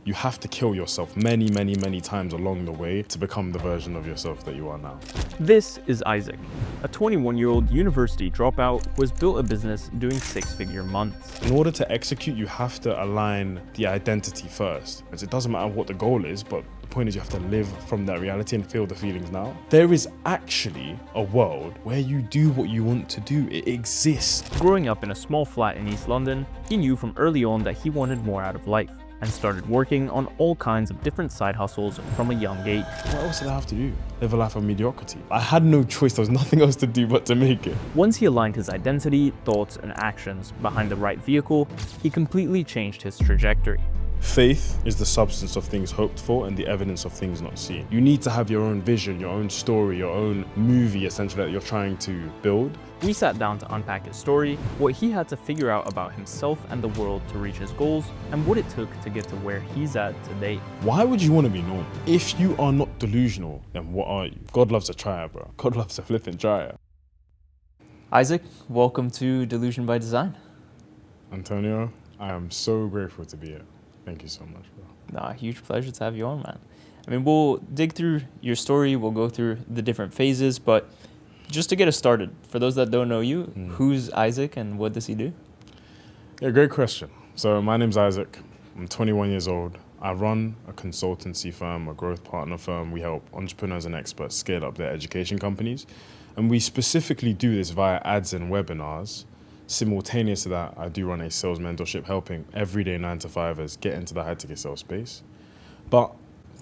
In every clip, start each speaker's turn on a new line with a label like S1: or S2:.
S1: You have to kill yourself many, many, many times along the way to become the version of yourself that you are now.
S2: This is Isaac, a 21-year-old university dropout who has built a business doing six-figure months.
S1: In order to execute, you have to align the identity first. As it doesn't matter what the goal is, but the point is you have to live from that reality and feel the feelings now. There is actually a world where you do what you want to do. It exists.
S2: Growing up in a small flat in East London, he knew from early on that he wanted more out of life and started working on all kinds of different side hustles from a young age.
S1: What else did I have to do? Live a life of mediocrity. I had no choice. There was nothing else to do but to make it.
S2: Once he aligned his identity, thoughts, and actions behind the right vehicle, he completely changed his trajectory.
S1: Faith is the substance of things hoped for and the evidence of things not seen. You need to have your own vision, your own story, your own movie essentially that you're trying to build.
S2: We sat down to unpack his story, what he had to figure out about himself and the world to reach his goals, and what it took to get to where he's at today.
S1: Why would you want to be normal? If you are not delusional, then what are you? God loves a trier, bro. God loves a flipping trier.
S2: Isaac, welcome to Delusion by Design.
S1: Antonio, I am so grateful to be here. Thank you so much, bro.
S2: Nah, huge pleasure to have you on, man. I mean, we'll dig through your story, we'll go through the different phases, but just to get us started, for those that don't know you, who's Isaac and what does he do?
S1: Yeah, great question. So my name's Isaac. I'm 21 years old. I run a consultancy firm, a growth partner firm. We help entrepreneurs and experts scale up their education companies. And we specifically do this via ads and webinars. Simultaneous to that, I do run a sales mentorship, helping everyday 9-to-5ers get into the high-ticket sales space. But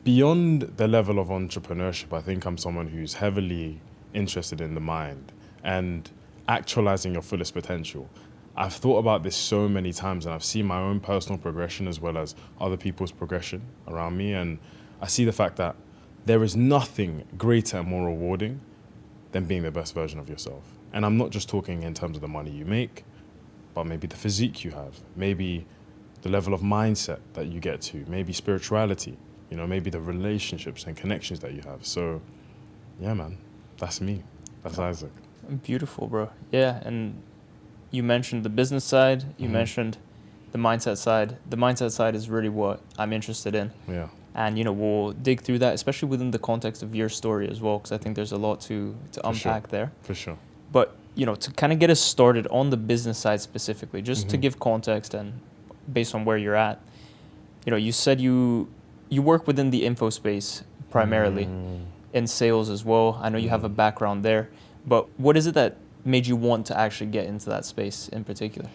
S1: beyond the level of entrepreneurship, I think I'm someone who's heavily interested in the mind and actualizing your fullest potential. I've thought about this so many times, and I've seen my own personal progression as well as other people's progression around me, and I see the fact that there is nothing greater and more rewarding than being the best version of yourself. And I'm not just talking in terms of the money you make, but maybe the physique you have, maybe the level of mindset that you get to, maybe spirituality, maybe the relationships and connections that you have. So yeah, man, that's me. That's Isaac.
S2: Beautiful, bro. Yeah, and you mentioned the business side, you mentioned the mindset side. The mindset side is really what I'm interested in.
S1: Yeah.
S2: And, we'll dig through that, especially within the context of your story as well, because I think there's a lot to unpack there.
S1: For sure.
S2: But, to kind of get us started on the business side specifically, just to give context and based on where you're at, you said you work within the info space primarily, in sales as well. I know you have a background there, but what is it that made you want to actually get into that space in particular?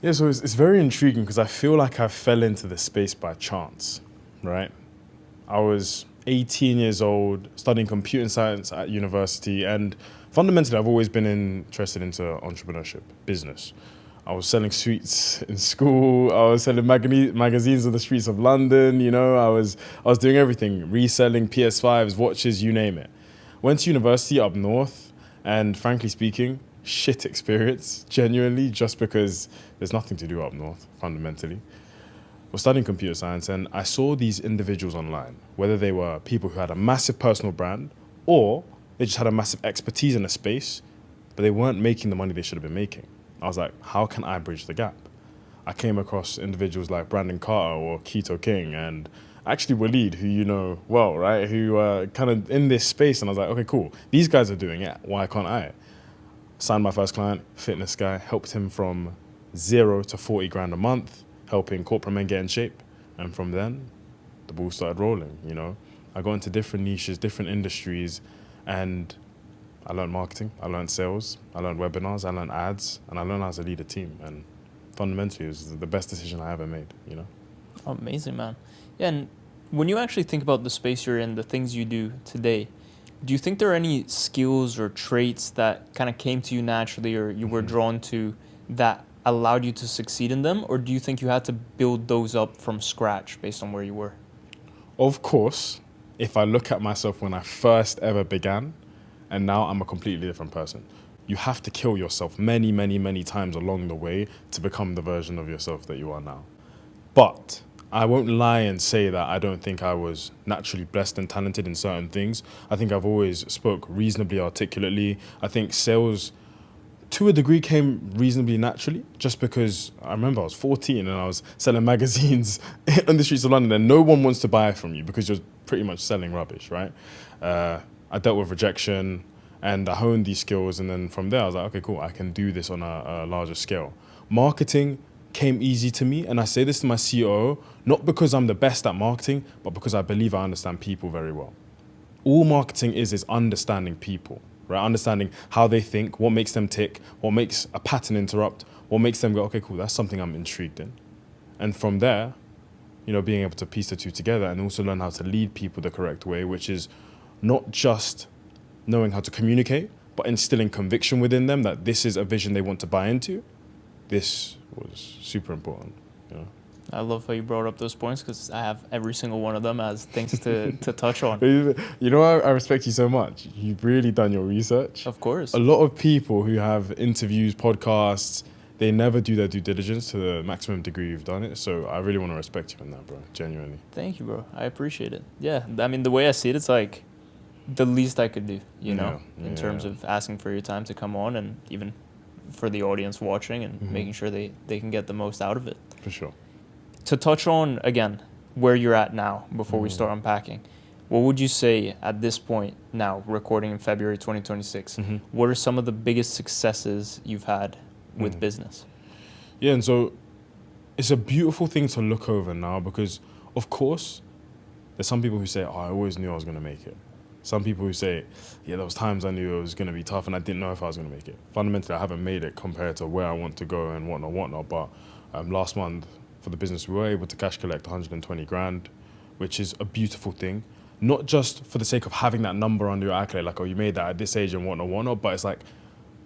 S1: Yeah, so it's very intriguing because I feel like I fell into the space by chance, right? I was 18 years old, studying computer science at university, and fundamentally I've always been interested into entrepreneurship, business. I was selling sweets in school, I was selling magazines on the streets of London, I was doing everything, reselling PS5s, watches, you name it. Went to university up north, and frankly speaking, shit experience, genuinely, just because there's nothing to do up north, fundamentally. I was studying computer science, and I saw these individuals online, whether they were people who had a massive personal brand, or they just had a massive expertise in a space, but they weren't making the money they should have been making. I was like, how can I bridge the gap? I came across individuals like Brandon Carter or Keto King, and actually Waleed, who you know well, right? Who are kind of in this space, and I was like, okay, cool. These guys are doing it. Why can't I? Signed my first client, fitness guy, helped him from 0 to 40 grand a month, helping corporate men get in shape. And from then, the ball started rolling, I got into different niches, different industries, and I learned marketing, I learned sales, I learned webinars, I learned ads, and I learned how to lead a team. And fundamentally, it was the best decision I ever made,
S2: Amazing, man. Yeah, and when you actually think about the space you're in, the things you do today, do you think there are any skills or traits that kind of came to you naturally or you were drawn to that allowed you to succeed in them? Or do you think you had to build those up from scratch based on where you were?
S1: Of course, if I look at myself when I first ever began, and now I'm a completely different person. You have to kill yourself many, many, many times along the way to become the version of yourself that you are now. But I won't lie and say that I don't think I was naturally blessed and talented in certain things. I think I've always spoke reasonably articulately. I think sales to a degree, came reasonably naturally, just because I remember I was 14 and I was selling magazines on the streets of London, and no one wants to buy from you because you're pretty much selling rubbish, right? I dealt with rejection, and I honed these skills, and then from there I was like, okay, cool, I can do this on a larger scale. Marketing came easy to me, and I say this to my COO, not because I'm the best at marketing, but because I believe I understand people very well. All marketing is understanding people, right? Understanding how they think, what makes them tick, what makes a pattern interrupt, what makes them go, okay, cool, that's something I'm intrigued in. And from there, being able to piece the two together and also learn how to lead people the correct way, which is not just knowing how to communicate, but instilling conviction within them that this is a vision they want to buy into. This was super important.
S2: I love how you brought up those points, because I have every single one of them as things to touch on.
S1: I respect you so much. You've really done your research.
S2: Of course.
S1: A lot of people who have interviews, podcasts, they never do their due diligence to the maximum degree you've done it. So I really want to respect you in that, bro. Genuinely.
S2: Thank you, bro. I appreciate it. Yeah. I mean, the way I see it, it's like the least I could do, in terms of asking for your time to come on, and even for the audience watching, and making sure they can get the most out of it.
S1: For sure.
S2: To touch on, again, where you're at now before we start unpacking, what would you say at this point now, recording in February 2026, what are some of the biggest successes you've had with business?
S1: Yeah, and so it's a beautiful thing to look over now, because, of course, there's some people who say, I always knew I was going to make it. Some people who say, there was times I knew it was going to be tough and I didn't know if I was going to make it. Fundamentally, I haven't made it compared to where I want to go and whatnot. But last month, for the business, we were able to cash collect 120 grand, which is a beautiful thing. Not just for the sake of having that number under your accolade, like, oh, you made that at this age and whatnot, but it's like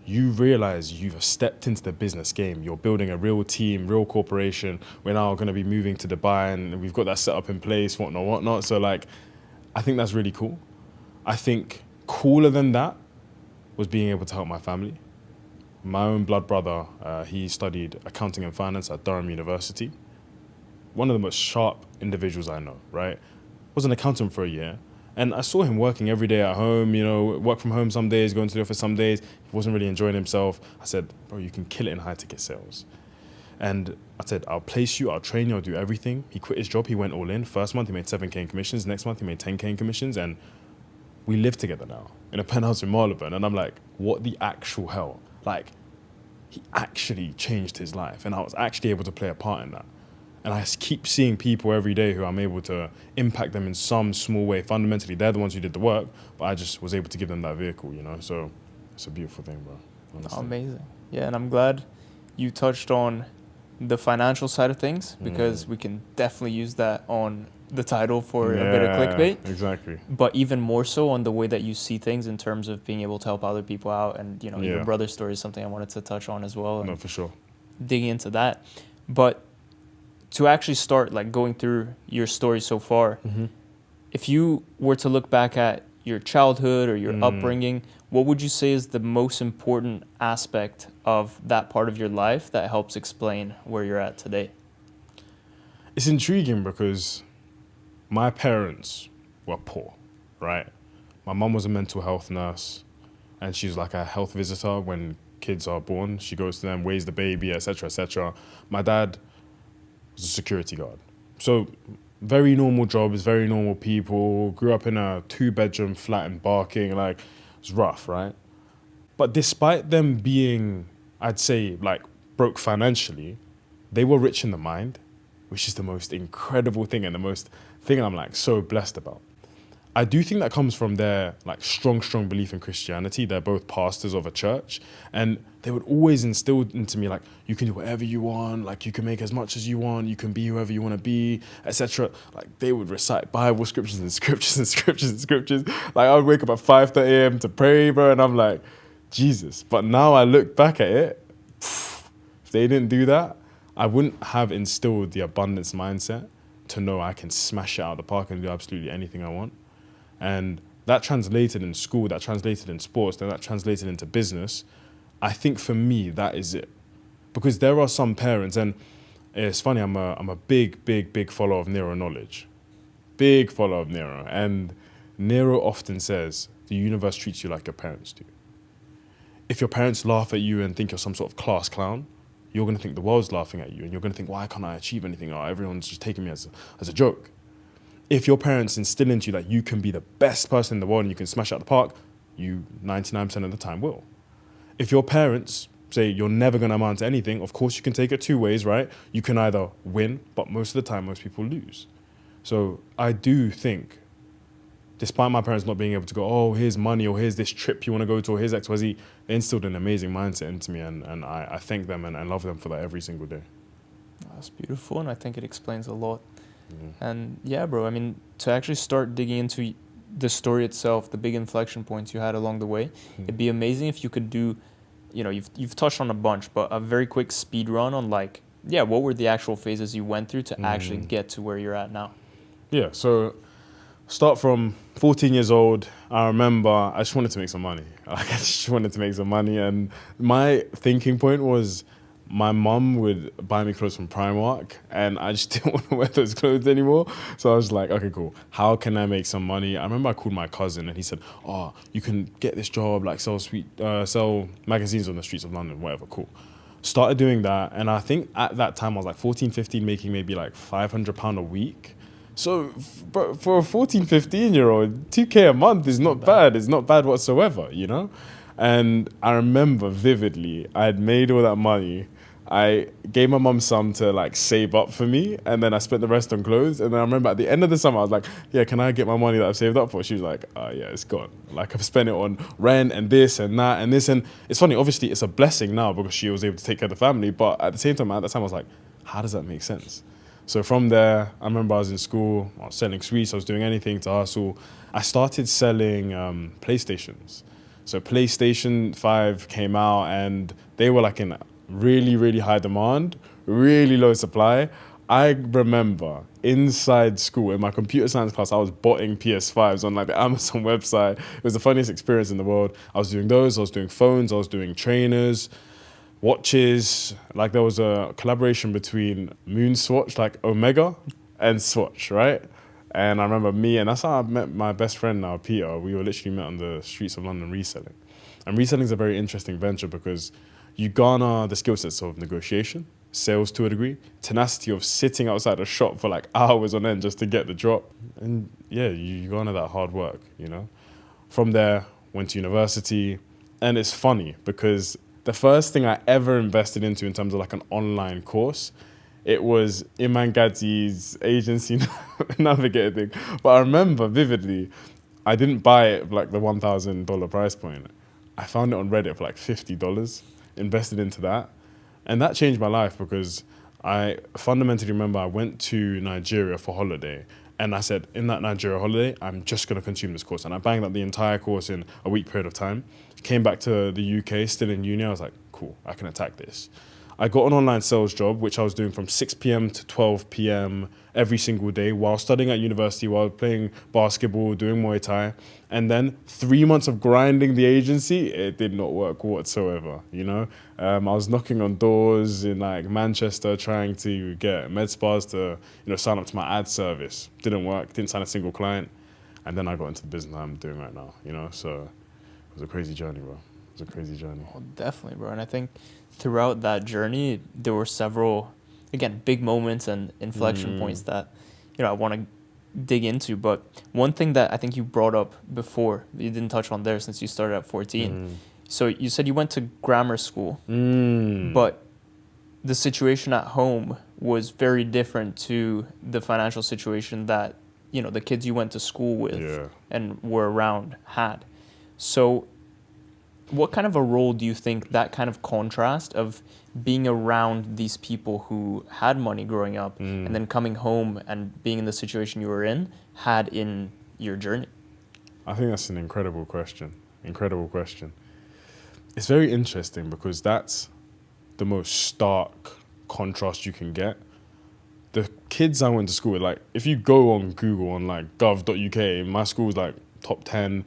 S1: you realize you've stepped into the business game. You're building a real team, real corporation. We're now going to be moving to Dubai, and we've got that set up in place, whatnot. So, like, I think that's really cool. I think cooler than that was being able to help my family. My own blood brother, he studied accounting and finance at Durham University. One of the most sharp individuals I know, right? Was an accountant for a year. And I saw him working every day at home, work from home some days, going to the office some days. He wasn't really enjoying himself. I said, bro, you can kill it in high ticket sales. And I said, I'll place you, I'll train you, I'll do everything. He quit his job, he went all in. First month, he made 7K in commissions. Next month, he made 10K in commissions. And we live together now in a penthouse in Marylebone. And I'm like, what the actual hell? Like, he actually changed his life. And I was actually able to play a part in that. And I keep seeing people every day who I'm able to impact them in some small way. Fundamentally, they're the ones who did the work, but I just was able to give them that vehicle, So it's a beautiful thing, bro. Honestly.
S2: Amazing. Yeah, and I'm glad you touched on the financial side of things, because we can definitely use that on the title for a bit of clickbait.
S1: Exactly.
S2: But even more so on the way that you see things in terms of being able to help other people out. And, your brother's story is something I wanted to touch on as well.
S1: No, for sure.
S2: Dig into that. But to actually start like going through your story so far, if you were to look back at your childhood or your upbringing, what would you say is the most important aspect of that part of your life that helps explain where you're at today?
S1: It's intriguing because my parents were poor, right? My mum was a mental health nurse, and she's like a health visitor when kids are born. She goes to them, weighs the baby, etc., etc. My dad was a security guard. So very normal jobs, very normal people. Grew up in a 2-bedroom flat in Barking. Like, it was rough, right? But despite them being, I'd say, like, broke financially, they were rich in the mind, which is the most incredible thing and the most thing I'm like so blessed about. I do think that comes from their like strong belief in Christianity. They're both pastors of a church, and they would always instill into me like, you can do whatever you want, like you can make as much as you want, you can be whoever you want to be, etc. Like they would recite Bible scriptures and scriptures and scriptures and scriptures. Like I would wake up at 5:30 a.m. to pray, bro, and I'm like, Jesus. But now I look back at it, if they didn't do that, I wouldn't have instilled the abundance mindset to know I can smash it out of the park and do absolutely anything I want. And that translated in school, that translated in sports, then that translated into business. I think for me, that is it. Because there are some parents, and it's funny, I'm a big follower of Nero knowledge. Big follower of Nero. And Nero often says, the universe treats you like your parents do. if your parents laugh at you and think you're some sort of class clown, you're going to think the world's laughing at you, and you're going to think, why can't I achieve anything? Oh, everyone's just taking me as a joke. If your parents instill into you that you can be the best person in the world and you can smash out the park, you 99% of the time will. If your parents say you're never going to amount to anything, of course you can take it two ways, right? You can either win, but most of the time, most people lose. So I do think, despite my parents not being able to go, oh, here's money, or here's this trip you want to go to, or here's XYZ, they instilled an amazing mindset into me, and I thank them and love them for that every single day.
S2: That's beautiful, and I think it explains a lot.
S1: Yeah.
S2: And yeah, bro, I mean, to actually start digging into the story itself, the big inflection points you had along the way, it'd be amazing if you could do, you know, you've touched on a bunch, but a very quick speed run on like, yeah, what were the actual phases you went through to actually get to where you're at now?
S1: Yeah, so start from 14 years old. I remember I just wanted to make some money. Like, I just wanted to make some money. And my thinking point was my mum would buy me clothes from Primark, and I just didn't want to wear those clothes anymore. So I was like, okay, cool. How can I make some money? I remember I called my cousin and he said, oh, you can get this job, like sell magazines on the streets of London, whatever, cool. Started doing that. And I think at that time I was like 14, 15, making maybe like £500 a week. So for a 14, 15-year-old, 2K a month is not bad. It's not bad whatsoever, you know? And I remember vividly, I had made all that money. I gave my mum some to like save up for me, and then I spent the rest on clothes. And then I remember at the end of the summer, I was like, yeah, can I get my money that I've saved up for? She was like, oh yeah, it's gone. Like, I've spent it on rent and this and that and this. And it's funny, obviously it's a blessing now because she was able to take care of the family. But at the same time, at that time, I was like, how does that make sense? So from there, I remember I was in school, I was selling sweets, I was doing anything to hustle. I started selling PlayStations. So PlayStation 5 came out and they were like in really, really high demand, really low supply. I remember inside school, in my computer science class, I was botting PS5s on like the Amazon website. It was the funniest experience in the world. I was doing those, I was doing phones, I was doing trainers, watches. Like, there was a collaboration between Moon Swatch, like Omega, and Swatch, right? And I remember and that's how I met my best friend now, Peter. We were literally met on the streets of London reselling. And reselling is a very interesting venture because you garner the skill sets of negotiation, sales to a degree, tenacity of sitting outside a shop for like hours on end just to get the drop. And yeah, you garner that hard work, you know? From there, went to university. And it's funny because the first thing I ever invested into in terms of like an online course, it was Iman Gadzhi's agency navigator thing. But I remember vividly, I didn't buy it for like the $1,000 price point. I found it on Reddit for like $50, invested into that. And that changed my life because I fundamentally remember I went to Nigeria for holiday. And I said, in that Nigeria holiday, I'm just going to consume this course. And I banged out the entire course in a week period of time. Came back to the UK, still in uni. I was like, cool, I can attack this. I got an online sales job, which I was doing from 6 p.m. to 12 p.m. every single day while studying at university, while playing basketball, doing Muay Thai. And then 3 months of grinding the agency, it did not work whatsoever, you know? I was knocking on doors in like Manchester trying to get med spas to, sign up to my ad service. Didn't work, didn't sign a single client. And then I got into the business I'm doing right now, So it was a crazy journey, bro. It was a crazy journey.
S2: Oh, definitely, bro. And I think throughout that journey, there were several, again, big moments and inflection points that, I want to dig into. But one thing that I think you brought up before, you didn't touch on there since you started at 14. So you said you went to grammar school, but the situation at home was very different to the financial situation that, the kids you went to school with and were around had. So what kind of a role do you think that kind of contrast of being around these people who had money growing up and then coming home and being in the situation you were in had in your journey?
S1: I think that's an incredible question. Incredible question. It's very interesting because that's the most stark contrast you can get. The kids I went to school with, like, if you go on Google on like gov.uk, my school was like top 10.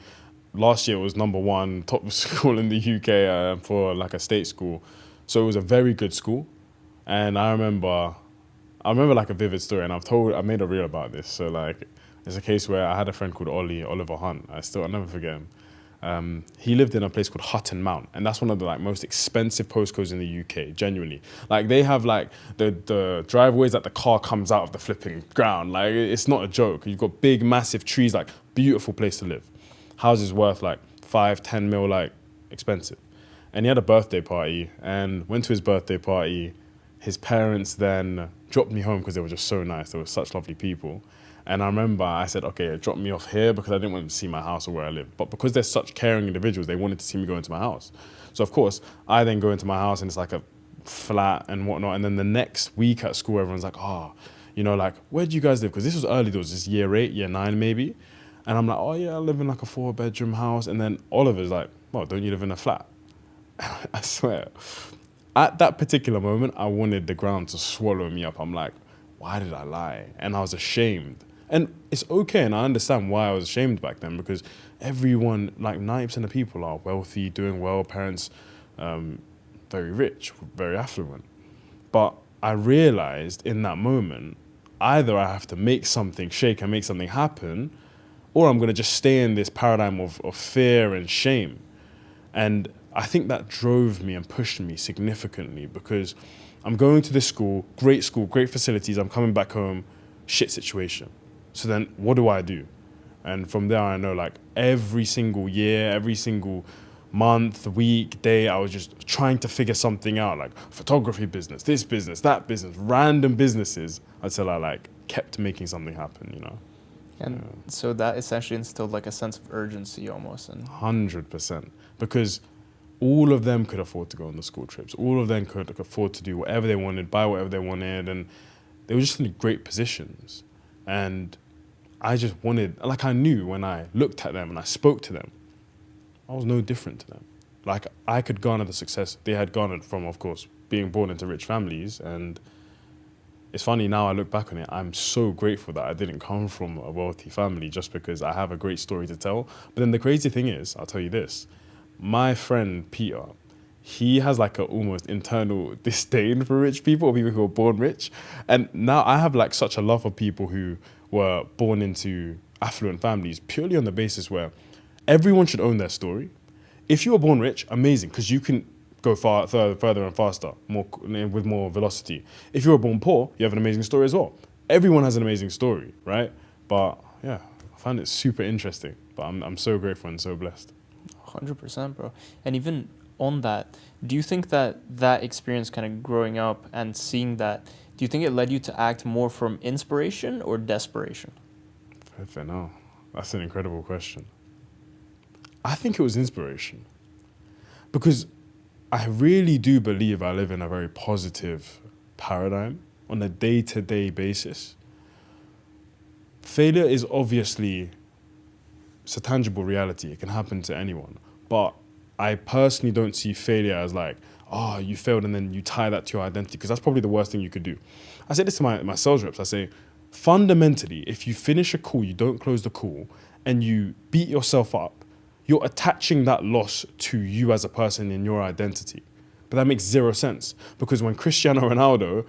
S1: Last year it was number 1 top school in the UK for like a state school. So it was a very good school. And I remember like a vivid story, and I made a reel about this. So like, it's a case where I had a friend called Oliver Hunt. I'll never forget him. He lived in a place called Hutton Mount, and that's one of the like most expensive postcodes in the UK. Genuinely, like they have like the driveways that the car comes out of the flipping ground. Like it's not a joke. You've got big, massive trees. Like beautiful place to live. Houses worth like 5-10 mil, like expensive. And he had a birthday party, and went to his birthday party. His parents then dropped me home because they were just so nice. They were such lovely people. And I remember I said, okay, drop me off here because I didn't want them to see my house or where I live. But because they're such caring individuals, they wanted to see me go into my house. So of course, I then go into my house and it's like a flat and whatnot. And then the next week at school, everyone's like, oh, you know, like, where do you guys live? Because this was early doors, this year 8, year 9 maybe. And I'm like, oh yeah, I live in like a 4-bedroom house. And then Oliver's like, well, don't you live in a flat? I swear. At that particular moment, I wanted the ground to swallow me up. I'm like, why did I lie? And I was ashamed. And it's okay, and I understand why I was ashamed back then, because everyone, like 90% of people are wealthy, doing well, parents very rich, very affluent. But I realized in that moment, either I have to make something shake and make something happen, or I'm gonna just stay in this paradigm of fear and shame. And I think that drove me and pushed me significantly, because I'm going to this school, great facilities, I'm coming back home, shit situation. So then what do I do? And from there I know, like every single year, every single month, week, day, I was just trying to figure something out, like photography business, this business, that business, random businesses, until I like kept making something happen, you know?
S2: And so that essentially instilled like a sense of urgency almost. And
S1: 100%. Because all of them could afford to go on the school trips. All of them could afford to do whatever they wanted, buy whatever they wanted, and they were just in great positions. And I just wanted, like I knew when I looked at them and I spoke to them, I was no different to them. Like I could garner the success they had garnered from, of course, being born into rich families. And it's funny now I look back on it, I'm so grateful that I didn't come from a wealthy family, just because I have a great story to tell. But then the crazy thing is, I'll tell you this, my friend Peter, he has like a almost internal disdain for rich people, or people who are born rich. And now I have like such a love for people who were born into affluent families, purely on the basis where everyone should own their story. If you were born rich, amazing, because you can go further and faster, with more velocity. If you were born poor, you have an amazing story as well. Everyone has an amazing story, right? But yeah, I find it super interesting. But I'm so grateful and so blessed.
S2: 100%, bro. And even on that, do you think that that experience kind of growing up and seeing that, do you think it led you to act more from inspiration or desperation?
S1: No, that's an incredible question. I think it was inspiration, because I really do believe I live in a very positive paradigm on a day-to-day basis. Failure is obviously, it's a tangible reality. It can happen to anyone. But I personally don't see failure as like, oh, you failed and then you tie that to your identity, because that's probably the worst thing you could do. I say this to my sales reps. I say, fundamentally, if you finish a call, you don't close the call, and you beat yourself up, you're attaching that loss to you as a person in your identity. But that makes zero sense, because when Cristiano Ronaldo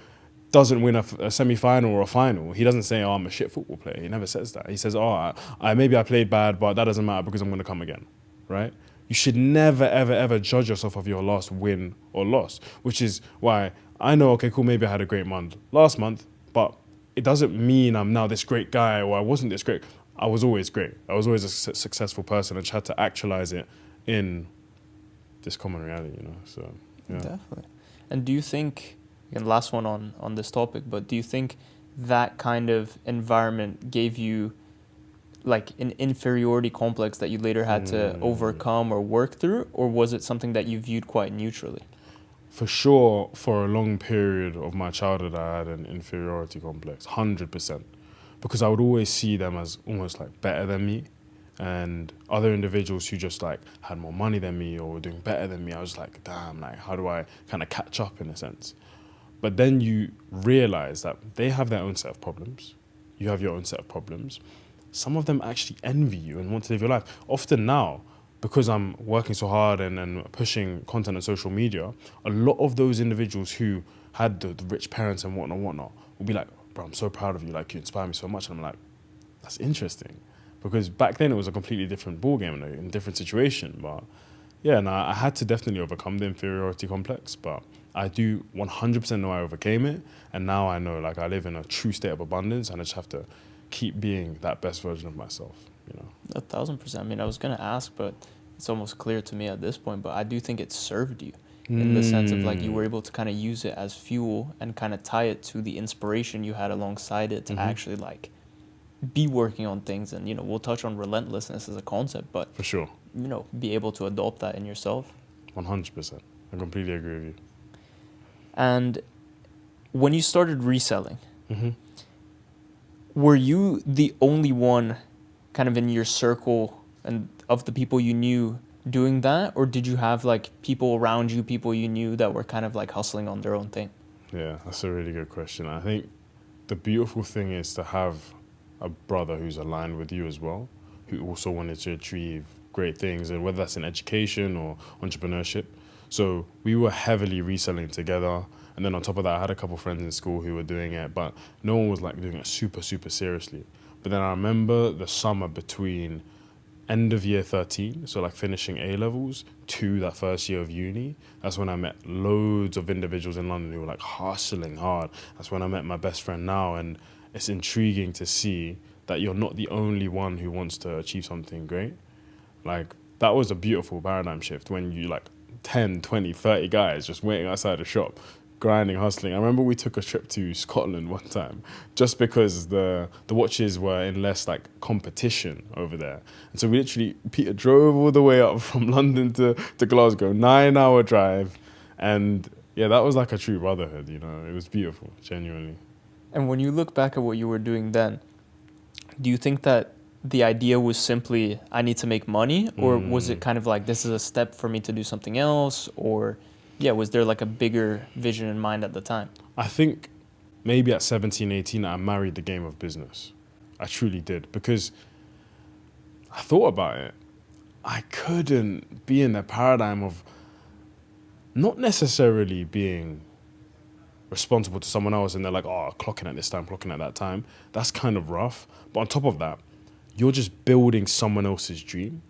S1: doesn't win a semi-final or a final, he doesn't say, oh, I'm a shit football player. He never says that. He says, oh, maybe I played bad, but that doesn't matter because I'm going to come again, right? You should never, ever, ever judge yourself of your last win or loss, which is why I know, okay, cool, maybe I had a great month last month, but it doesn't mean I'm now this great guy or I wasn't this great. I was always great. I was always a successful person. I just had to actualize it in this common reality, you know, so, yeah.
S2: Definitely. And do you think, and last one on this topic, but do you think that kind of environment gave you like an inferiority complex that you later had to overcome or work through, or was it something that you viewed quite neutrally?
S1: For sure, for a long period of my childhood, I had an inferiority complex, 100%, because I would always see them as almost like better than me, and other individuals who just like had more money than me or were doing better than me, I was like, damn, like how do I kind of catch up in a sense? But then you realize that they have their own set of problems. You have your own set of problems. Some of them actually envy you and want to live your life. Often now, because I'm working so hard and pushing content on social media, a lot of those individuals who had the rich parents and whatnot will be like, bro, I'm so proud of you. Like, you inspire me so much. And I'm like, that's interesting. because back then it was a completely different ballgame and a different situation. But yeah, and I had to definitely overcome the inferiority complex, but I do 100% know I overcame it, and now I know like I live in a true state of abundance, and I just have to keep being that best version of myself, you know.
S2: 1,000%. I mean, I was gonna ask, but it's almost clear to me at this point. But I do think it served you in the sense of like you were able to kind of use it as fuel and kind of tie it to the inspiration you had alongside it to actually like be working on things. And you know, we'll touch on relentlessness as a concept, but
S1: For sure,
S2: you know, be able to adopt that in yourself.
S1: 100%. I completely agree with you.
S2: And when you started reselling,
S1: Mm-hmm.
S2: were you the only one kind of in your circle and of the people you knew doing that? Or did you have like people around you, people you knew that were kind of like hustling on their own thing?
S1: Yeah, that's a really good question. I think the beautiful thing is to have a brother who's aligned with you as well, who also wanted to achieve great things, and whether that's in education or entrepreneurship. So we were heavily reselling together. And then on top of that, I had a couple friends in school who were doing it, but no one was like doing it super, super seriously. But then I remember the summer between end of year 13, so like finishing A levels, to that first year of uni. That's when I met loads of individuals in London who were like hustling hard. That's when I met my best friend now. And it's intriguing to see that you're not the only one who wants to achieve something great. Like that was a beautiful paradigm shift when you like 10, 20, 30 guys just waiting outside a shop, grinding, hustling. I remember we took a trip to Scotland one time just because the watches were in less like competition over there. And so Peter drove all the way up from London to Glasgow, 9-hour drive. And yeah, that was like a true brotherhood, you know. It was beautiful, genuinely.
S2: And when you look back at what you were doing then, do you think that the idea was simply, I need to make money? Or was it kind of like, this is a step for me to do something else? Or yeah, was there like a bigger vision in mind at the time?
S1: I think maybe at 17, 18, I married the game of business. I truly did, because I thought about it. I couldn't be in the paradigm of not necessarily being responsible to someone else and they're like, oh, clocking at this time, clocking at that time. That's kind of rough. But on top of that, you're just building someone else's dream.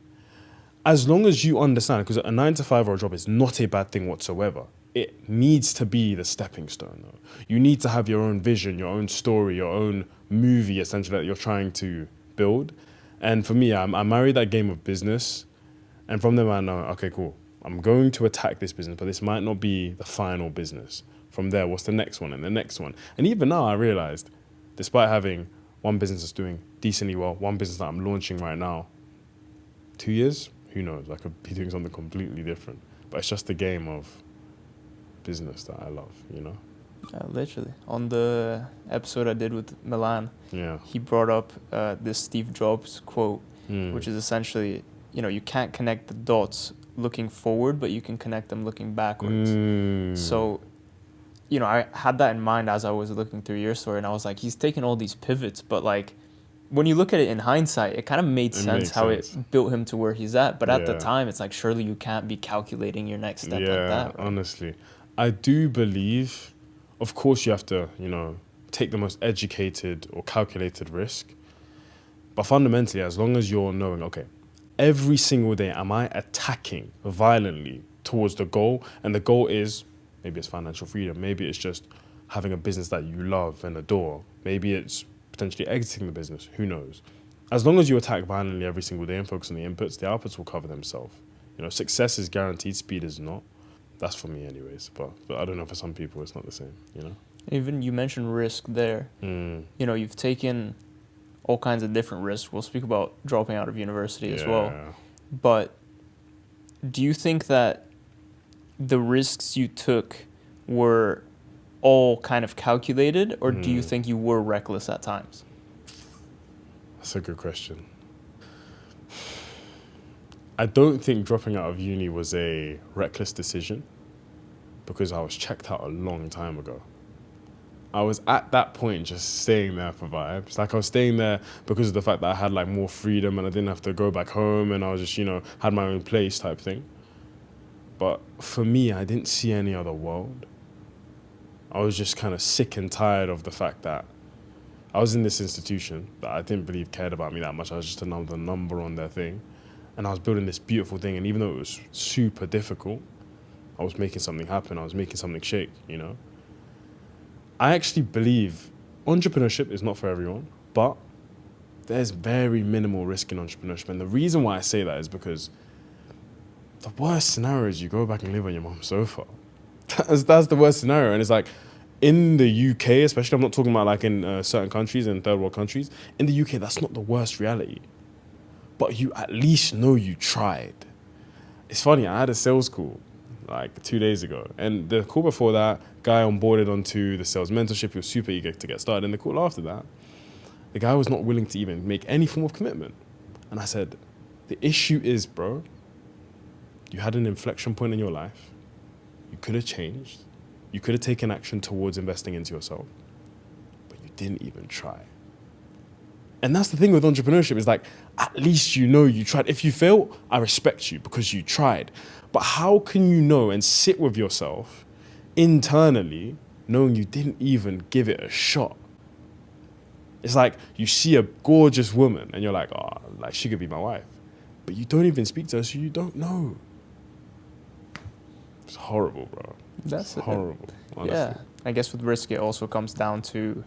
S1: As long as you understand, because a 9-to-5 or a job is not a bad thing whatsoever. It needs to be the stepping stone, though. You need to have your own vision, your own story, your own movie, essentially, that you're trying to build. And for me, I married that game of business. And from there, I know, okay, cool. I'm going to attack this business, but this might not be the final business. From there, what's the next one and the next one? And even now, I realized, despite having one business that's doing decently well, one business that I'm launching right now, 2 years, who knows? I could be doing something completely different. But it's just the game of business that I love, you know?
S2: Literally. On the episode I did with Milan,
S1: Yeah.
S2: he brought up this Steve Jobs quote, which is essentially, you know, you can't connect the dots looking forward, but you can connect them looking backwards. So, you know, I had that in mind as I was looking through your story, and I was like, he's taking all these pivots, but like, when you look at it in hindsight, it kind of made sense how it built him to where he's at. But at the time, it's like, surely you can't be calculating your next step like that. Right?
S1: Honestly. I do believe, of course, you have to, you know, take the most educated or calculated risk. But fundamentally, as long as you're knowing, okay, every single day, am I attacking violently towards the goal? And the goal is, maybe it's financial freedom. Maybe it's just having a business that you love and adore. Maybe it's potentially exiting the business. Who knows? As long as you attack violently every single day and focus on the inputs, the outputs will cover themselves. You know, success is guaranteed, speed is not. That's for me anyways. But I don't know, for some people, it's not the same, you know?
S2: Even you mentioned risk there. You know, you've taken all kinds of different risks. We'll speak about dropping out of university as well. But do you think that the risks you took were all kind of calculated, or do you think you were reckless at times?
S1: That's a good question. I don't think dropping out of uni was a reckless decision because I was checked out a long time ago. I was at that point just staying there for vibes. Like I was staying there because of the fact that I had like more freedom and I didn't have to go back home and I was just, you know, had my own place type thing. But for me, I didn't see any other world. I was just kind of sick and tired of the fact that I was in this institution that I didn't believe cared about me that much. I was just another number on their thing. And I was building this beautiful thing. And even though it was super difficult, I was making something happen. I was making something shake, you know? I actually believe entrepreneurship is not for everyone, but there's very minimal risk in entrepreneurship. And the reason why I say that is because the worst scenario is you go back and live on your mom's sofa. That's the worst scenario. And it's like, in the UK, especially, I'm not talking about like in certain countries, in third world countries, in the UK, that's not the worst reality. But you at least know you tried. It's funny, I had a sales call like 2 days ago. And the call before that, guy onboarded onto the sales mentorship. He was super eager to get started. And the call after that, the guy was not willing to even make any form of commitment. And I said, the issue is, bro, you had an inflection point in your life. You could have changed. You could have taken action towards investing into yourself, but you didn't even try. And that's the thing with entrepreneurship, is like, at least you know you tried. If you fail, I respect you because you tried. But how can you know and sit with yourself internally knowing you didn't even give it a shot? It's like you see a gorgeous woman and you're like, oh, like she could be my wife. But you don't even speak to her, so you don't know. It's horrible, bro.
S2: That's
S1: horrible. Honestly.
S2: Yeah, I guess with risk, it also comes down to,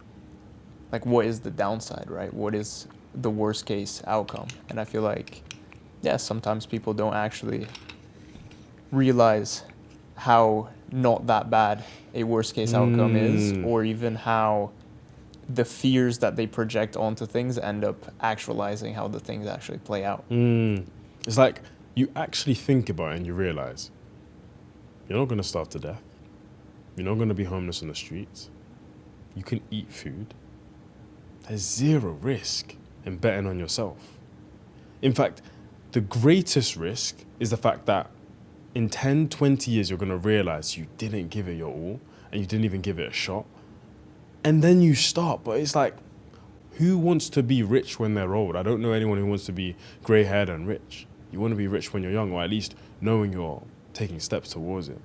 S2: like, what is the downside, right? What is the worst case outcome? And I feel like, yeah, sometimes people don't actually realize how not that bad a worst case outcome is, or even how the fears that they project onto things end up actualizing how the things actually play out.
S1: It's like you actually think about it and you realize you're not going to starve to death. You're not going to be homeless on the streets. You can eat food. There's zero risk in betting on yourself. In fact, the greatest risk is the fact that in 10, 20 years, you're going to realize you didn't give it your all and you didn't even give it a shot. And then you start. But it's like, who wants to be rich when they're old? I don't know anyone who wants to be grey-haired and rich. You want to be rich when you're young, or at least knowing you're taking steps towards it.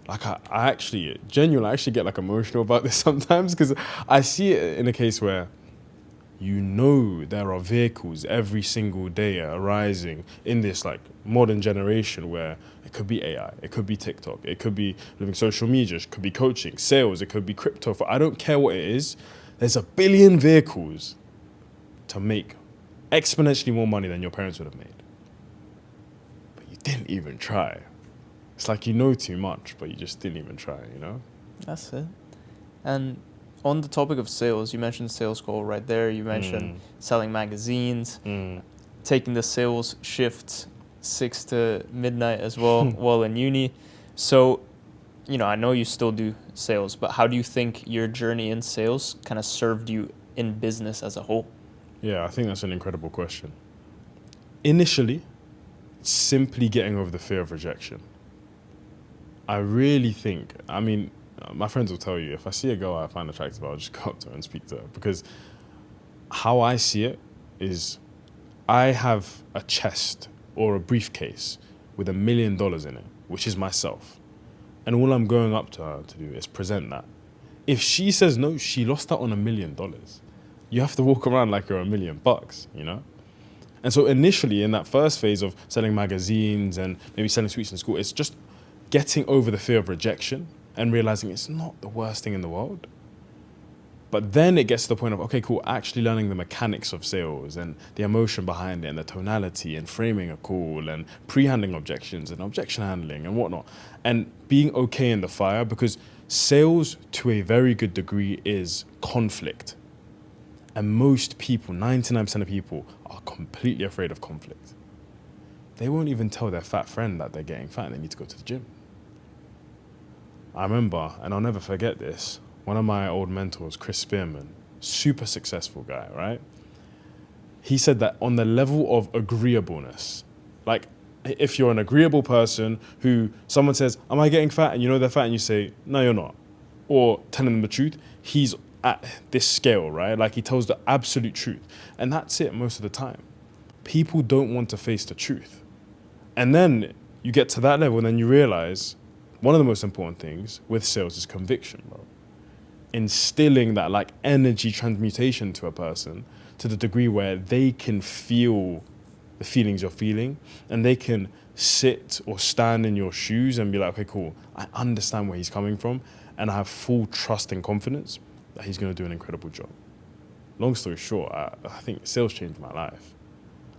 S1: Like I actually, genuinely, I actually get like emotional about this sometimes, because I see it in a case where you know there are vehicles every single day arising in this like modern generation where it could be AI, it could be TikTok, it could be living social media, it could be coaching, sales, it could be crypto. I don't care what it is. There's a billion vehicles to make exponentially more money than your parents would have made. But you didn't even try. It's like you know too much, but you just didn't even try, you know?
S2: That's it. And on the topic of sales, you mentioned sales call right there. You mentioned selling magazines, taking the sales shifts 6 to midnight as well while in uni. So, you know, I know you still do sales, but how do you think your journey in sales kind of served you in business as a whole?
S1: Yeah, I think that's an incredible question. Initially, simply getting over the fear of rejection. I really think, I mean, my friends will tell you, if I see a girl I find attractive, I'll just go up to her and speak to her. Because how I see it is I have a chest or a briefcase with $1 million in it, which is myself. And all I'm going up to her to do is present that. If she says no, she lost out on $1 million. You have to walk around like you're $1 million, you know? And so initially in that first phase of selling magazines and maybe selling sweets in school, it's just getting over the fear of rejection and realizing it's not the worst thing in the world. But then it gets to the point of, okay, cool, actually learning the mechanics of sales and the emotion behind it and the tonality and framing a call and pre-handling objections and objection handling and whatnot. And being okay in the fire, because sales to a very good degree is conflict. And most people, 99% of people, are completely afraid of conflict. They won't even tell their fat friend that they're getting fat and they need to go to the gym. I remember, and I'll never forget this, one of my old mentors, Chris Spearman, super successful guy, right? He said that on the level of agreeableness, like if you're an agreeable person who someone says, am I getting fat? And you know they're fat and you say, no, you're not. Or telling them the truth, he's at this scale, right? Like he tells the absolute truth. And that's it most of the time. People don't want to face the truth. And then you get to that level and then you realize one of the most important things with sales is conviction, bro. instilling that like energy transmutation to a person to the degree where they can feel the feelings you're feeling, and they can sit or stand in your shoes and be like, okay, cool, I understand where he's coming from, and I have full trust and confidence that he's going to do an incredible job. Long story short, I think sales changed my life.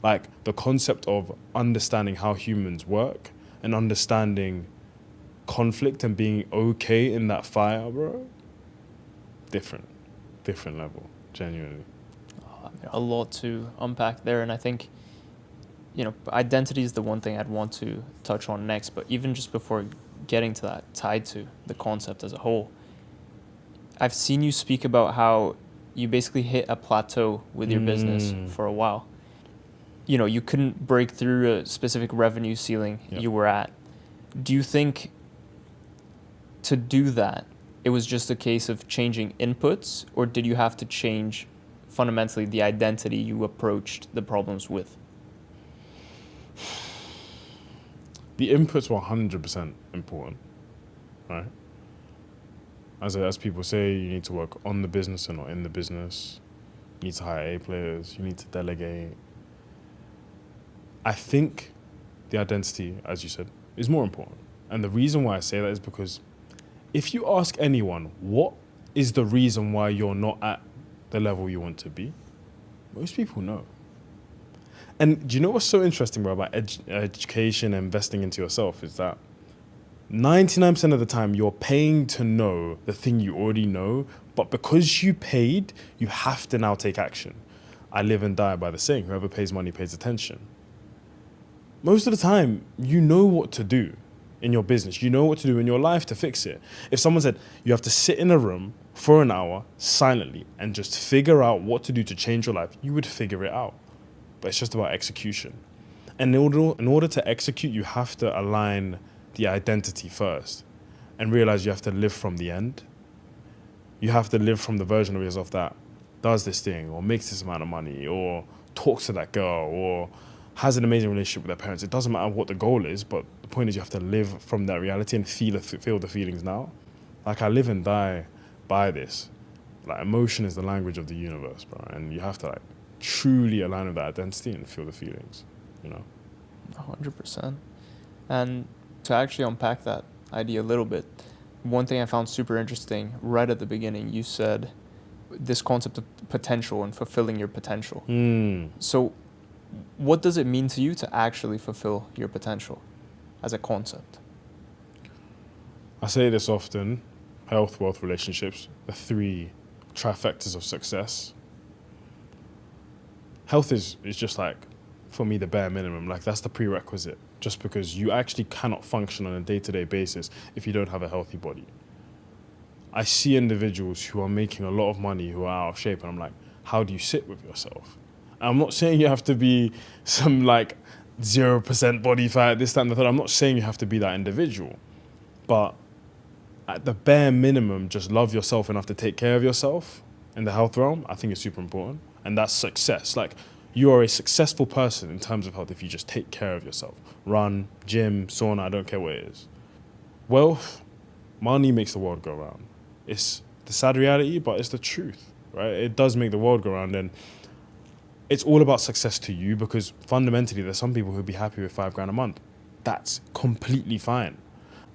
S1: Like the concept of understanding how humans work and understanding conflict and being okay in that fire, bro. Different level, genuinely.
S2: A lot to unpack there, and I think, identity is the one thing I'd want to touch on next, but even just before getting to that, tied to the concept as a whole, I've seen you speak about how you basically hit a plateau with your business for a while. You couldn't break through a specific revenue ceiling you were at. Do you think to do that, it was just a case of changing inputs, or did you have to change fundamentally the identity you approached the problems with?
S1: The inputs were 100% important, right? As people say, you need to work on the business and not in the business. You need to hire A players. You need to delegate. I think the identity, as you said, is more important. And the reason why I say that is because if you ask anyone, what is the reason why you're not at the level you want to be? Most people know. And do you know what's so interesting, bro, about education and investing into yourself is that 99% of the time you're paying to know the thing you already know, but because you paid, you have to now take action. I live and die by the saying, whoever pays money pays attention. Most of the time, you know what to do in your business. You know what to do in your life to fix it. If someone said you have to sit in a room for an hour silently and just figure out what to do to change your life, you would figure it out. But it's just about execution. And in order to execute, you have to align the identity first and realize you have to live from the end. You have to live from the version of yourself that does this thing or makes this amount of money or talks to that girl or has an amazing relationship with their parents. It doesn't matter what the goal is, but the point is you have to live from that reality and feel the feelings now. Like I live and die by this. Like emotion is the language of the universe, bro. And you have to like truly align with that identity and feel the feelings,
S2: 100%. And to actually unpack that idea a little bit, one thing I found super interesting right at the beginning, you said this concept of potential and fulfilling your potential. So what does it mean to you to actually fulfill your potential as a concept?
S1: I say this often, health, wealth, relationships, the three trifectas of success. Health is just like, for me, the bare minimum. Like that's the prerequisite, just because you actually cannot function on a day-to-day basis if you don't have a healthy body. I see individuals who are making a lot of money who are out of shape, and I'm like, how do you sit with yourself? And I'm not saying you have to be some like 0% body fat, this, that, and the third. I'm not saying you have to be that individual, but at the bare minimum, just love yourself enough to take care of yourself in the health realm. I think it's super important, and that's success. Like you are a successful person in terms of health if you just take care of yourself. Run, gym, sauna, I don't care what it is. Wealth, money makes the world go round. It's the sad reality, but it's the truth, right? It does make the world go round, and it's all about success to you because fundamentally there's some people who'd be happy with $5,000 a month. That's completely fine.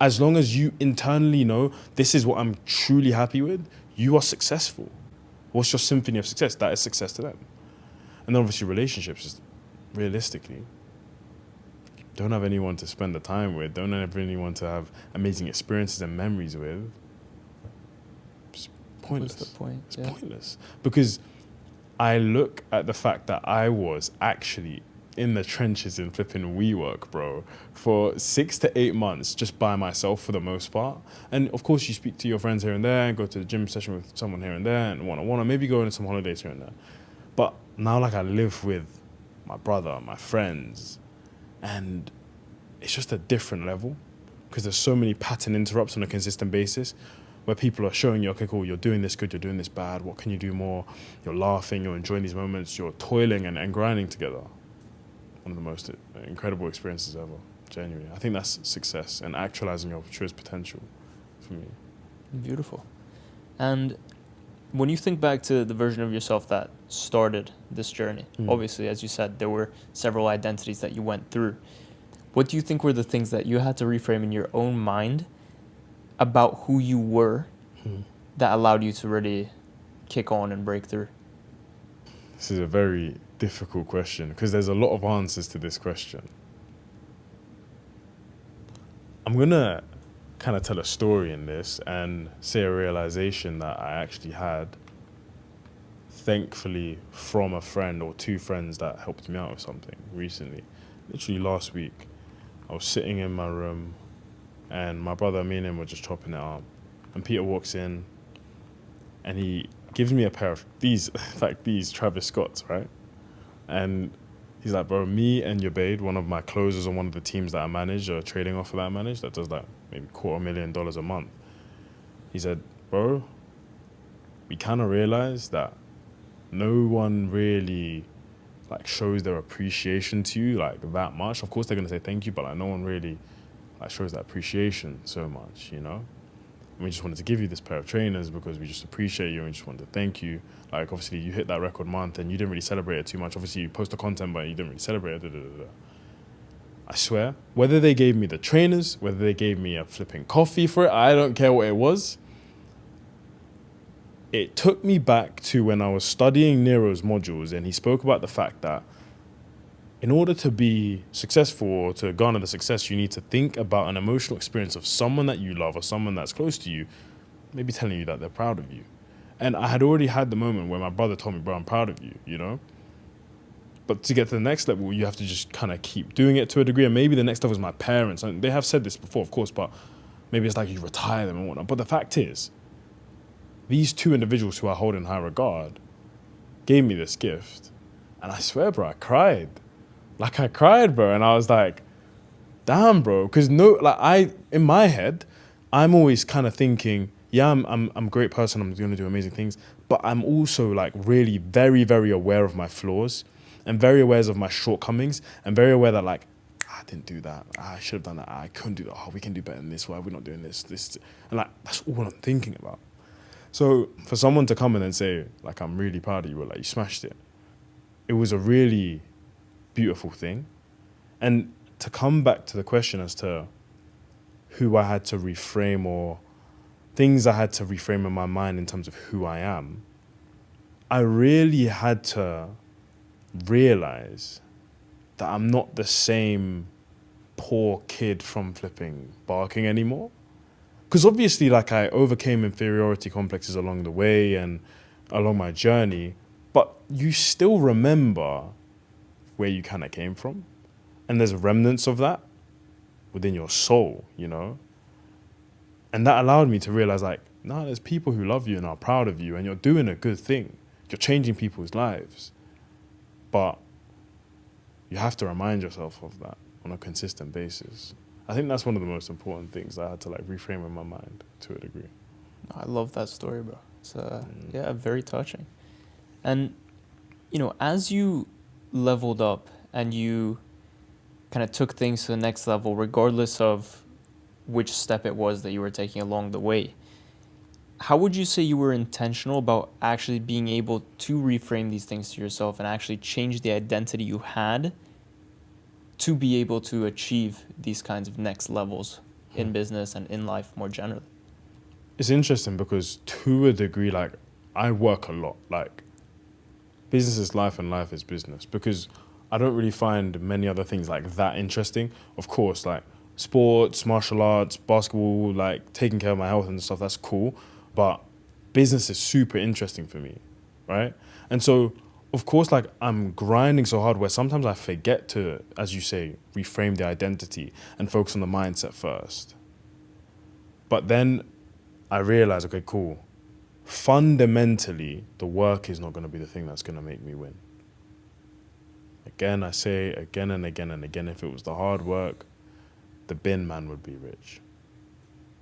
S1: As long as you internally know this is what I'm truly happy with, you are successful. What's your symphony of success? That is success to them. And then obviously relationships, just realistically, don't have anyone to spend the time with, don't have anyone to have amazing experiences and memories with. It's pointless.
S2: What's the point?
S1: It's pointless. Because I look at the fact that I was actually in the trenches in flipping WeWork, bro, for 6 to 8 months just by myself for the most part. And of course you speak to your friends here and there and go to the gym session with someone here and there and one-on-one, or maybe go on some holidays here and there. But now like I live with my brother, my friends, and it's just a different level because there's so many pattern interrupts on a consistent basis where people are showing you, okay, cool, you're doing this good, you're doing this bad, what can you do more? You're laughing, you're enjoying these moments, you're toiling and grinding together. One of the most incredible experiences ever, genuinely. I think that's success and actualizing your truest potential for me.
S2: Beautiful. And when you think back to the version of yourself that started this journey, obviously, as you said, there were several identities that you went through. What do you think were the things that you had to reframe in your own mind about who you were that allowed you to really kick on and break through?
S1: This is a very difficult question because there's a lot of answers to this question. I'm going to kind of tell a story in this and say a realization that I actually had, thankfully, from a friend or two friends that helped me out with something recently. Literally last week, I was sitting in my room and my brother, me and him were just chopping it up. And Peter walks in and he gives me a pair of these Travis Scotts, right? And he's like, bro, me and Ubaid, one of my closers on one of the teams that I manage, or trading offer that I manage, that does like maybe $250,000 a month. He said, bro, we kind of realized that no one really like shows their appreciation to you like that much. Of course they're gonna say thank you, but like no one really like shows that appreciation so much, you know? And we just wanted to give you this pair of trainers because we just appreciate you and we just wanted to thank you. Like obviously you hit that record month and you didn't really celebrate it too much. Obviously you post the content but you didn't really celebrate it. I swear, whether they gave me the trainers, whether they gave me a flipping coffee for it, I don't care what it was. It took me back to when I was studying Nero's modules and he spoke about the fact that in order to be successful or to garner the success, you need to think about an emotional experience of someone that you love or someone that's close to you, maybe telling you that they're proud of you. And I had already had the moment where my brother told me, bro, I'm proud of you, you know? But to get to the next level, you have to just kind of keep doing it to a degree. And maybe the next level is my parents. And they have said this before, of course, but maybe it's like you retire them and whatnot. But the fact is, these two individuals who I hold in high regard gave me this gift. And I swear, bro, I cried. Like I cried, bro. And I was like, damn, bro. Because in my head, I'm always kind of thinking, yeah, I'm a great person. I'm going to do amazing things. But I'm also like really very, very aware of my flaws and very aware of my shortcomings and very aware that like, I didn't do that. I should have done that. I couldn't do that. Oh, we can do better than this. Why are we not doing this? And like, that's all I'm thinking about. So for someone to come in and say, like, I'm really proud of you, or like, you smashed it, it was a really beautiful thing. And to come back to the question as to who I had to reframe or things I had to reframe in my mind in terms of who I am, I really had to realize that I'm not the same poor kid from flipping barking anymore. Because obviously, like, I overcame inferiority complexes along the way and along my journey, but you still remember where you kind of came from. And there's remnants of that within your soul, you know? And that allowed me to realize, like, no, there's people who love you and are proud of you and you're doing a good thing. You're changing people's lives. But you have to remind yourself of that on a consistent basis. I think that's one of the most important things I had to like reframe in my mind to a degree.
S2: I love that story, bro. It's yeah, very touching. And you know, as you leveled up and you kind of took things to the next level, regardless of which step it was that you were taking along the way, how would you say you were intentional about actually being able to reframe these things to yourself and actually change the identity you had to be able to achieve these kinds of next levels in business and in life more generally?
S1: It's interesting because to a degree, like, I work a lot. Like, business is life and life is business because I don't really find many other things like that interesting. Of course, like sports, martial arts, basketball, like taking care of my health and stuff, that's cool. But business is super interesting for me, right? And so, of course, like, I'm grinding so hard where sometimes I forget to, as you say, reframe the identity and focus on the mindset first. But then I realize, okay, cool. Fundamentally, the work is not going to be the thing that's going to make me win. Again, I say again and again and again, if it was the hard work, the bin man would be rich.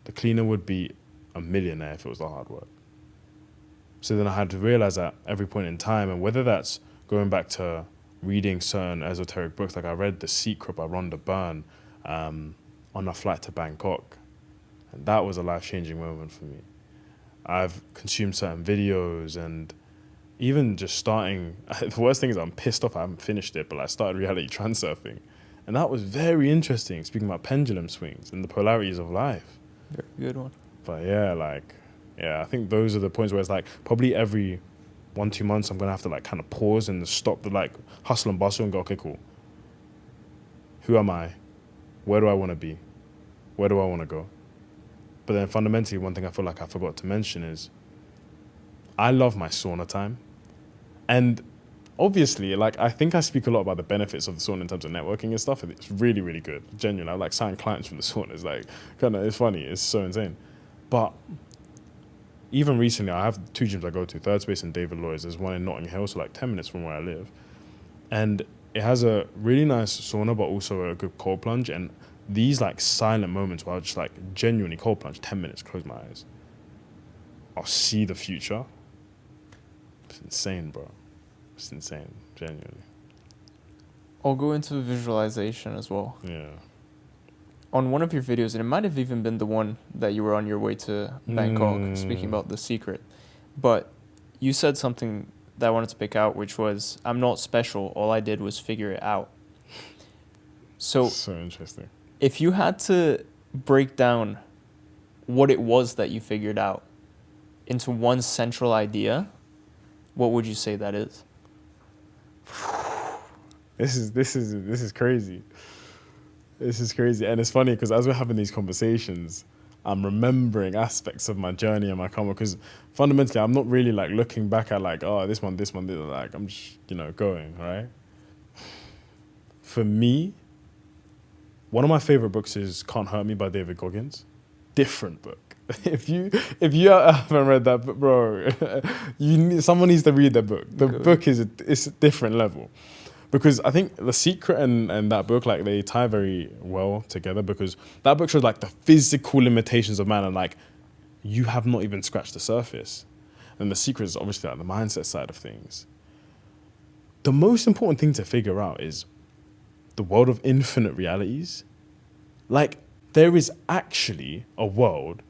S1: The cleaner would be a millionaire if it was the hard work. So then I had to realize at every point in time, and whether that's going back to reading certain esoteric books, like I read The Secret by Rhonda Byrne on a flight to Bangkok. And that was a life-changing moment for me. I've consumed certain videos, and even just starting, the worst thing is I'm pissed off I haven't finished it, but I started reality transurfing. And that was very interesting, speaking about pendulum swings and the polarities of life.
S2: Very good one.
S1: But yeah, I think those are the points where it's like probably every 1-2 months I'm going to have to like kind of pause and stop the like hustle and bustle and go, okay, cool. Who am I? Where do I want to be? Where do I want to go? But then fundamentally, one thing I feel like I forgot to mention is I love my sauna time. And obviously, like, I think I speak a lot about the benefits of the sauna in terms of networking and stuff. And it's really, really good. Genuinely, I like signing clients from the sauna. It's like, it's funny. It's so insane. But even recently, I have 2 gyms I go to, Third Space and David Lloyd's. There's one in Notting Hill, so like 10 minutes from where I live. And it has a really nice sauna, but also a good cold plunge. And these like silent moments where I'll just like genuinely cold plunge, 10 minutes, close my eyes. I'll see the future. It's insane, bro. It's insane, genuinely.
S2: I'll go into visualization as well.
S1: Yeah.
S2: On one of your videos, and it might have even been the one that you were on your way to Bangkok, speaking about the secret, but you said something that I wanted to pick out, which was, I'm not special, all I did was figure it out. So
S1: Interesting.
S2: if you had to break down what it was that you figured out into one central idea, what would you say that is?
S1: This is crazy. This is crazy. And it's funny because as we're having these conversations, I'm remembering aspects of my journey and my karma, because fundamentally I'm not really like looking back at like, oh, this one, like I'm just, going, right? For me, one of my favorite books is Can't Hurt Me by David Goggins. Different book. If you haven't read that book, bro, someone needs to read that book. The book is it's a different level. Because I think The Secret and that book, like, they tie very well together, because that book shows like the physical limitations of man, and like you have not even scratched the surface. And The Secret is obviously like the mindset side of things. The most important thing to figure out is the world of infinite realities. Like, there is actually a world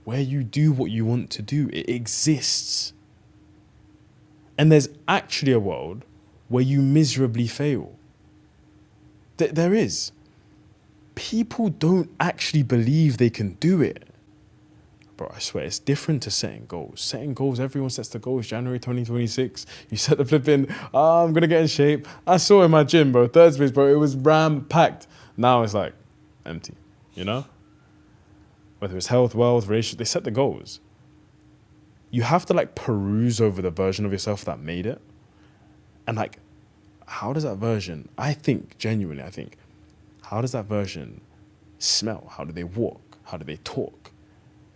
S1: where you do what you want to do. It exists. And there's actually a world where you miserably fail. There is. People don't actually believe they can do it. Bro, I swear, it's different to setting goals. Setting goals, everyone sets the goals. January 2026, you set the flipping, I'm going to get in shape. I saw in my gym, bro, Third Space, bro, it was ram-packed. Now it's like empty, Whether it's health, wealth, relationship, they set the goals. You have to like peruse over the version of yourself that made it. And like, how does that version, genuinely, how does that version smell? How do they walk? How do they talk?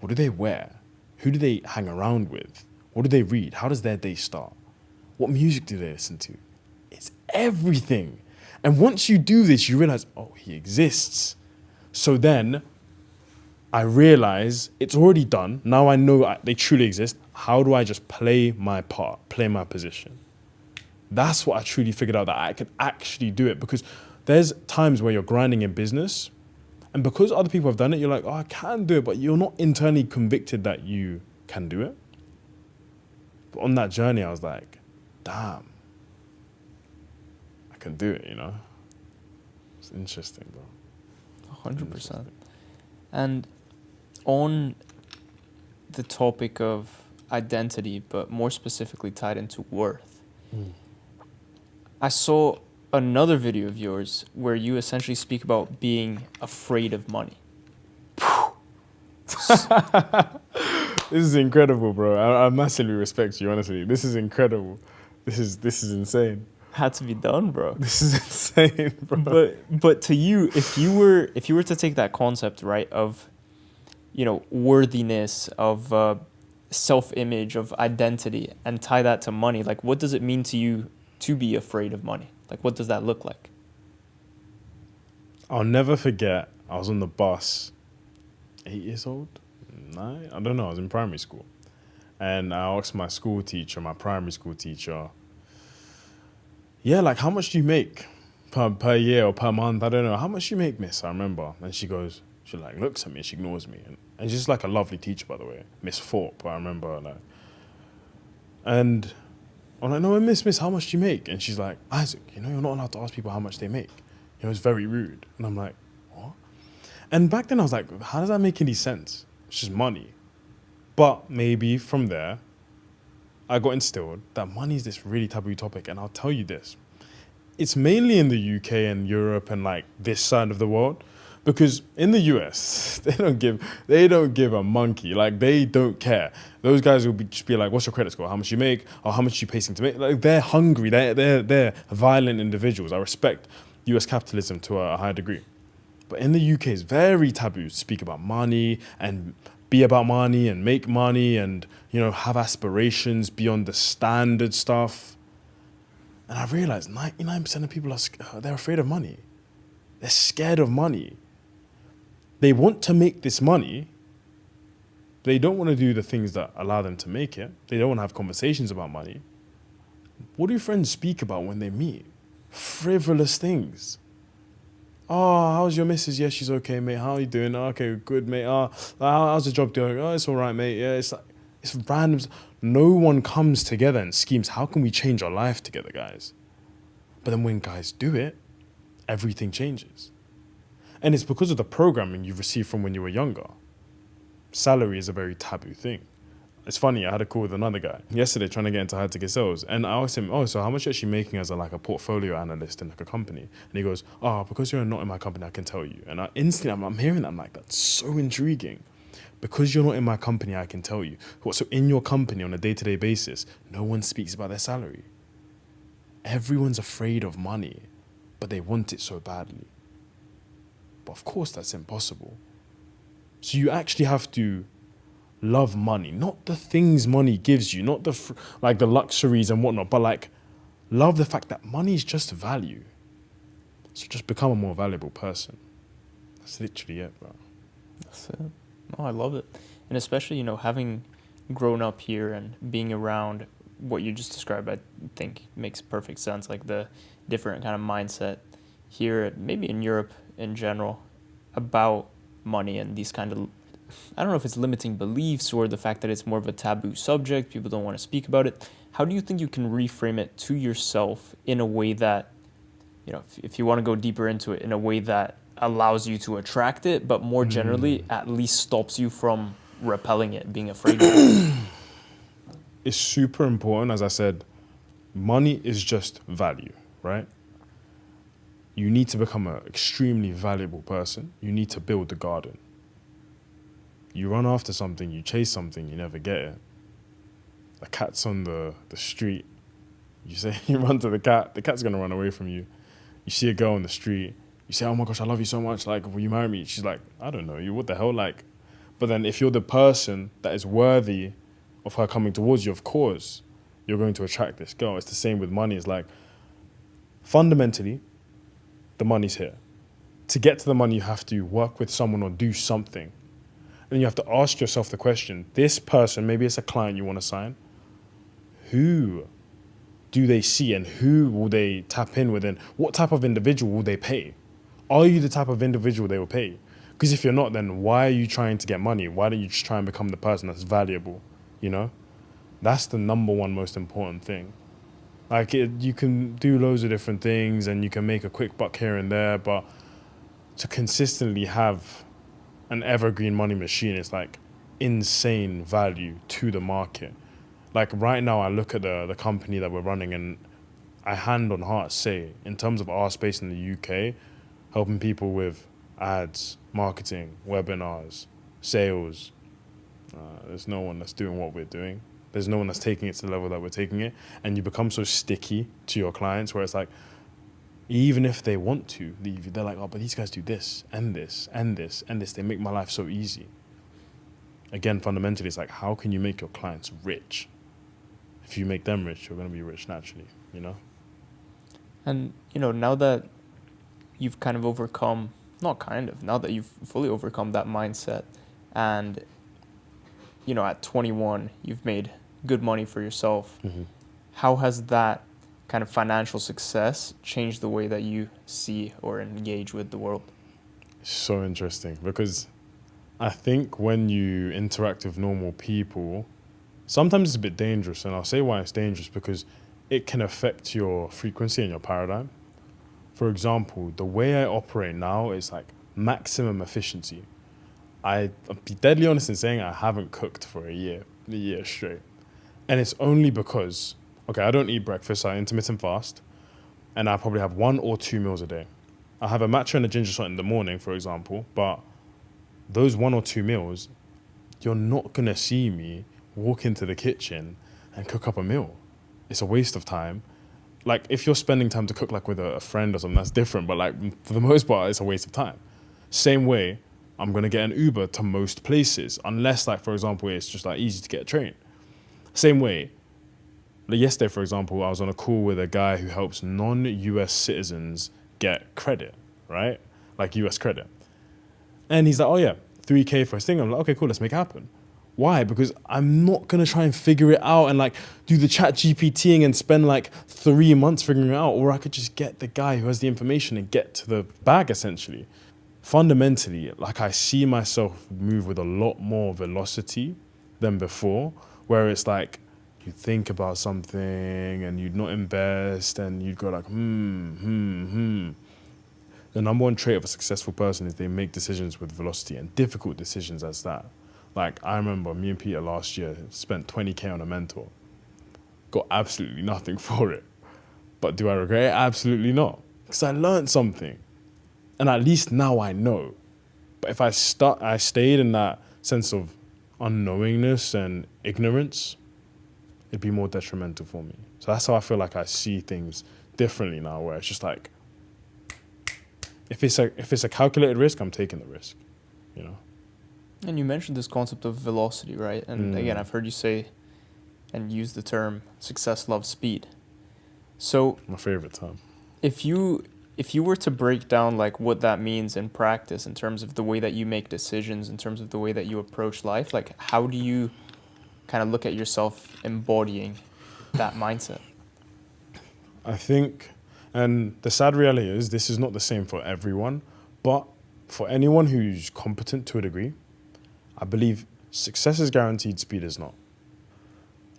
S1: What do they wear? Who do they hang around with? What do they read? How does their day start? What music do they listen to? It's everything. And once you do this, you realize, oh, he exists. So then I realize it's already done. Now I know they truly exist. How do I just play my part, play my position? That's what I truly figured out, that I can actually do it. Because there's times where you're grinding in business, and because other people have done it, you're like, oh, I can do it, but you're not internally convicted that you can do it. But on that journey, I was like, damn, I can do it, It's interesting, bro.
S2: 100%. And on the topic of identity, but more specifically tied into worth, I saw another video of yours where you essentially speak about being afraid of money.
S1: This is incredible, bro. I massively respect you, honestly. This is incredible. This is insane.
S2: Had to be done, bro.
S1: This is insane, bro.
S2: But to you, if you were to take that concept, right, of worthiness, of self-image, of identity, and tie that to money, like, what does it mean to you to be afraid of money? Like, what does that look like?
S1: I'll never forget, I was on the bus, 8 years old? 9? I don't know, I was in primary school. And I asked my primary school teacher, yeah, like, how much do you make per year or per month? I don't know. How much do you make, miss? I remember. And she goes, She like looks at me, she ignores me. And she's like a lovely teacher, by the way, Miss Thorpe, I remember. Like, and I'm like, no, miss, how much do you make? And she's like, Isaac, you know, you're not allowed to ask people how much they make. You know, it's very rude. And I'm like, what? And back then I was like, how does that make any sense? It's just money. But maybe from there, I got instilled that money is this really taboo topic. And I'll tell you this. It's mainly in the UK and Europe and like this side of the world. Because in the US, they don't give a monkey. Like, they don't care. Those guys will just be like, what's your credit score? How much you make? Or how much you pacing to make? Like, they're hungry. They're violent individuals. I respect US capitalism to a high degree. But in the UK, it's very taboo to speak about money and be about money and make money and, you know, have aspirations beyond the standard stuff. And I realized 99% of people they're afraid of money. They're scared of money. They want to make this money. They don't want to do the things that allow them to make it. They don't want to have conversations about money. What do friends speak about when they meet? Frivolous things. Oh, how's your missus? Yeah, she's okay, mate. How are you doing? Oh, okay, good, mate. Oh, how's the job doing? Oh, it's all right, mate. Yeah, it's random. No one comes together and schemes, how can we change our life together, guys? But then when guys do it, everything changes. And it's because of the programming you've received from when you were younger. Salary is a very taboo thing. It's funny, I had a call with another guy yesterday trying to get into high-ticket sales. And I asked him, so how much are you actually making as a portfolio analyst in like a company? And he goes, because you're not in my company, I can tell you. And instantly I'm hearing that, I'm like, that's so intriguing. Because you're not in my company, I can tell you. So in your company on a day-to-day basis, no one speaks about their salary. Everyone's afraid of money, but they want it so badly. But of course that's impossible. So you actually have to love money, not the things money gives you, not the luxuries and whatnot, but like love the fact that money is just value. So just become a more valuable person. That's literally it, bro.
S2: That's it. No, I love it. And especially, you know, having grown up here and being around what you just described, I think makes perfect sense. Like the different kind of mindset here, maybe in Europe in general, about money and these kind of, I don't know if it's limiting beliefs or the fact that it's more of a taboo subject, people don't want to speak about it. How do you think you can reframe it to yourself in a way that, you know, if you want to go deeper into it, in a way that allows you to attract it, but more generally at least stops you from repelling it, being afraid of it?
S1: It's super important. As I said, money is just value, right? You need to become an extremely valuable person. You need to build the garden. You run after something, you chase something, you never get it. A cat's on the street. You say, you run to the cat's going to run away from you. You see a girl on the street, you say, oh my gosh, I love you so much, like, will you marry me? She's like, I don't know, you, what the hell, like. But then if you're the person that is worthy of her coming towards you, of course, you're going to attract this girl. It's the same with money. It's like, fundamentally, the money's here. To get to the money, you have to work with someone or do something. And you have to ask yourself the question, this person, maybe it's a client you want to sign, who do they see and who will they tap in with, and what type of individual will they pay? Are you the type of individual they will pay? Because if you're not, then why are you trying to get money? Why don't you just try and become the person that's valuable, you know? That's the number one most important thing. Like, you can do loads of different things and you can make a quick buck here and there, but to consistently have an evergreen money machine is like insane value to the market. Like right now, I look at the company that we're running and I hand on heart say, in terms of our space in the UK, helping people with ads, marketing, webinars, sales, there's no one that's doing what we're doing. There's no one that's taking it to the level that we're taking it. And you become so sticky to your clients where it's like, even if they want to leave, they're like, oh, but these guys do this and this and this and this. They make my life so easy. Again, fundamentally, it's like, how can you make your clients rich? If you make them rich, you're going to be rich naturally, you know?
S2: And, you know, now that you've kind of overcome, now that you've fully overcome that mindset and, you know, at 21, you've made good money for yourself. Mm-hmm. How has that kind of financial success changed the way that you see or engage with the world?
S1: So interesting, because I think when you interact with normal people, sometimes it's a bit dangerous, and I'll say why it's dangerous, because it can affect your frequency and your paradigm. For example, the way I operate now is like maximum efficiency. I'll be deadly honest in saying I haven't cooked for a year straight. And it's only because, okay, I don't eat breakfast, I intermittent fast, and I probably have 1 or 2 meals a day. I have a matcha and a ginger shot in the morning, for example, but those 1 or 2 meals, you're not going to see me walk into the kitchen and cook up a meal. It's a waste of time. Like, if you're spending time to cook like with a friend or something, that's different, but like for the most part, it's a waste of time. Same way, I'm going to get an Uber to most places, unless like, for example, it's just like easy to get a train. Same way, like yesterday, for example, I was on a call with a guy who helps non-US citizens get credit, right? Like US credit. And he's like, oh yeah, 3K for his thing. I'm like, okay, cool, let's make it happen. Why? Because I'm not going to try and figure it out and like do the chat GPTing and spend like 3 months figuring it out. Or I could just get the guy who has the information and get to the bag essentially. Fundamentally, like I see myself move with a lot more velocity than before, where it's like you think about something and you'd not invest and you'd go like, The number one trait of a successful person is they make decisions with velocity, and difficult decisions as that. Like, I remember me and Peter last year spent 20K on a mentor. Got absolutely nothing for it. But do I regret it? Absolutely not. Because I learned something. And at least now I know. But if I stayed in that sense of unknowingness and ignorance, it'd be more detrimental for me. So that's how I feel like I see things differently now, where it's just like, if it's a calculated risk, I'm taking the risk, you know?
S2: And you mentioned this concept of velocity, right? And again, I've heard you say and use the term success loves speed. So
S1: my favorite term.
S2: If you were to break down like what that means in practice in terms of the way that you make decisions, in terms of the way that you approach life, like how do you kind of look at yourself embodying that mindset?
S1: I think, and the sad reality is this is not the same for everyone, but for anyone who's competent to a degree, I believe success is guaranteed, speed is not.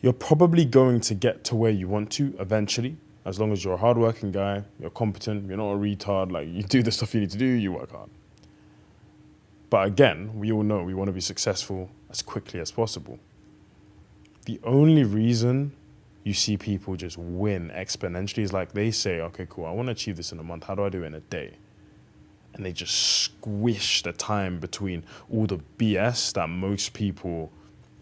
S1: You're probably going to get to where you want to eventually, as long as you're a hardworking guy, you're competent, you're not a retard, like you do the stuff you need to do, you work hard. But again, we all know we want to be successful as quickly as possible. The only reason you see people just win exponentially is like they say, okay, cool, I want to achieve this in a month. How do I do it in a day? And they just squish the time between all the BS that most people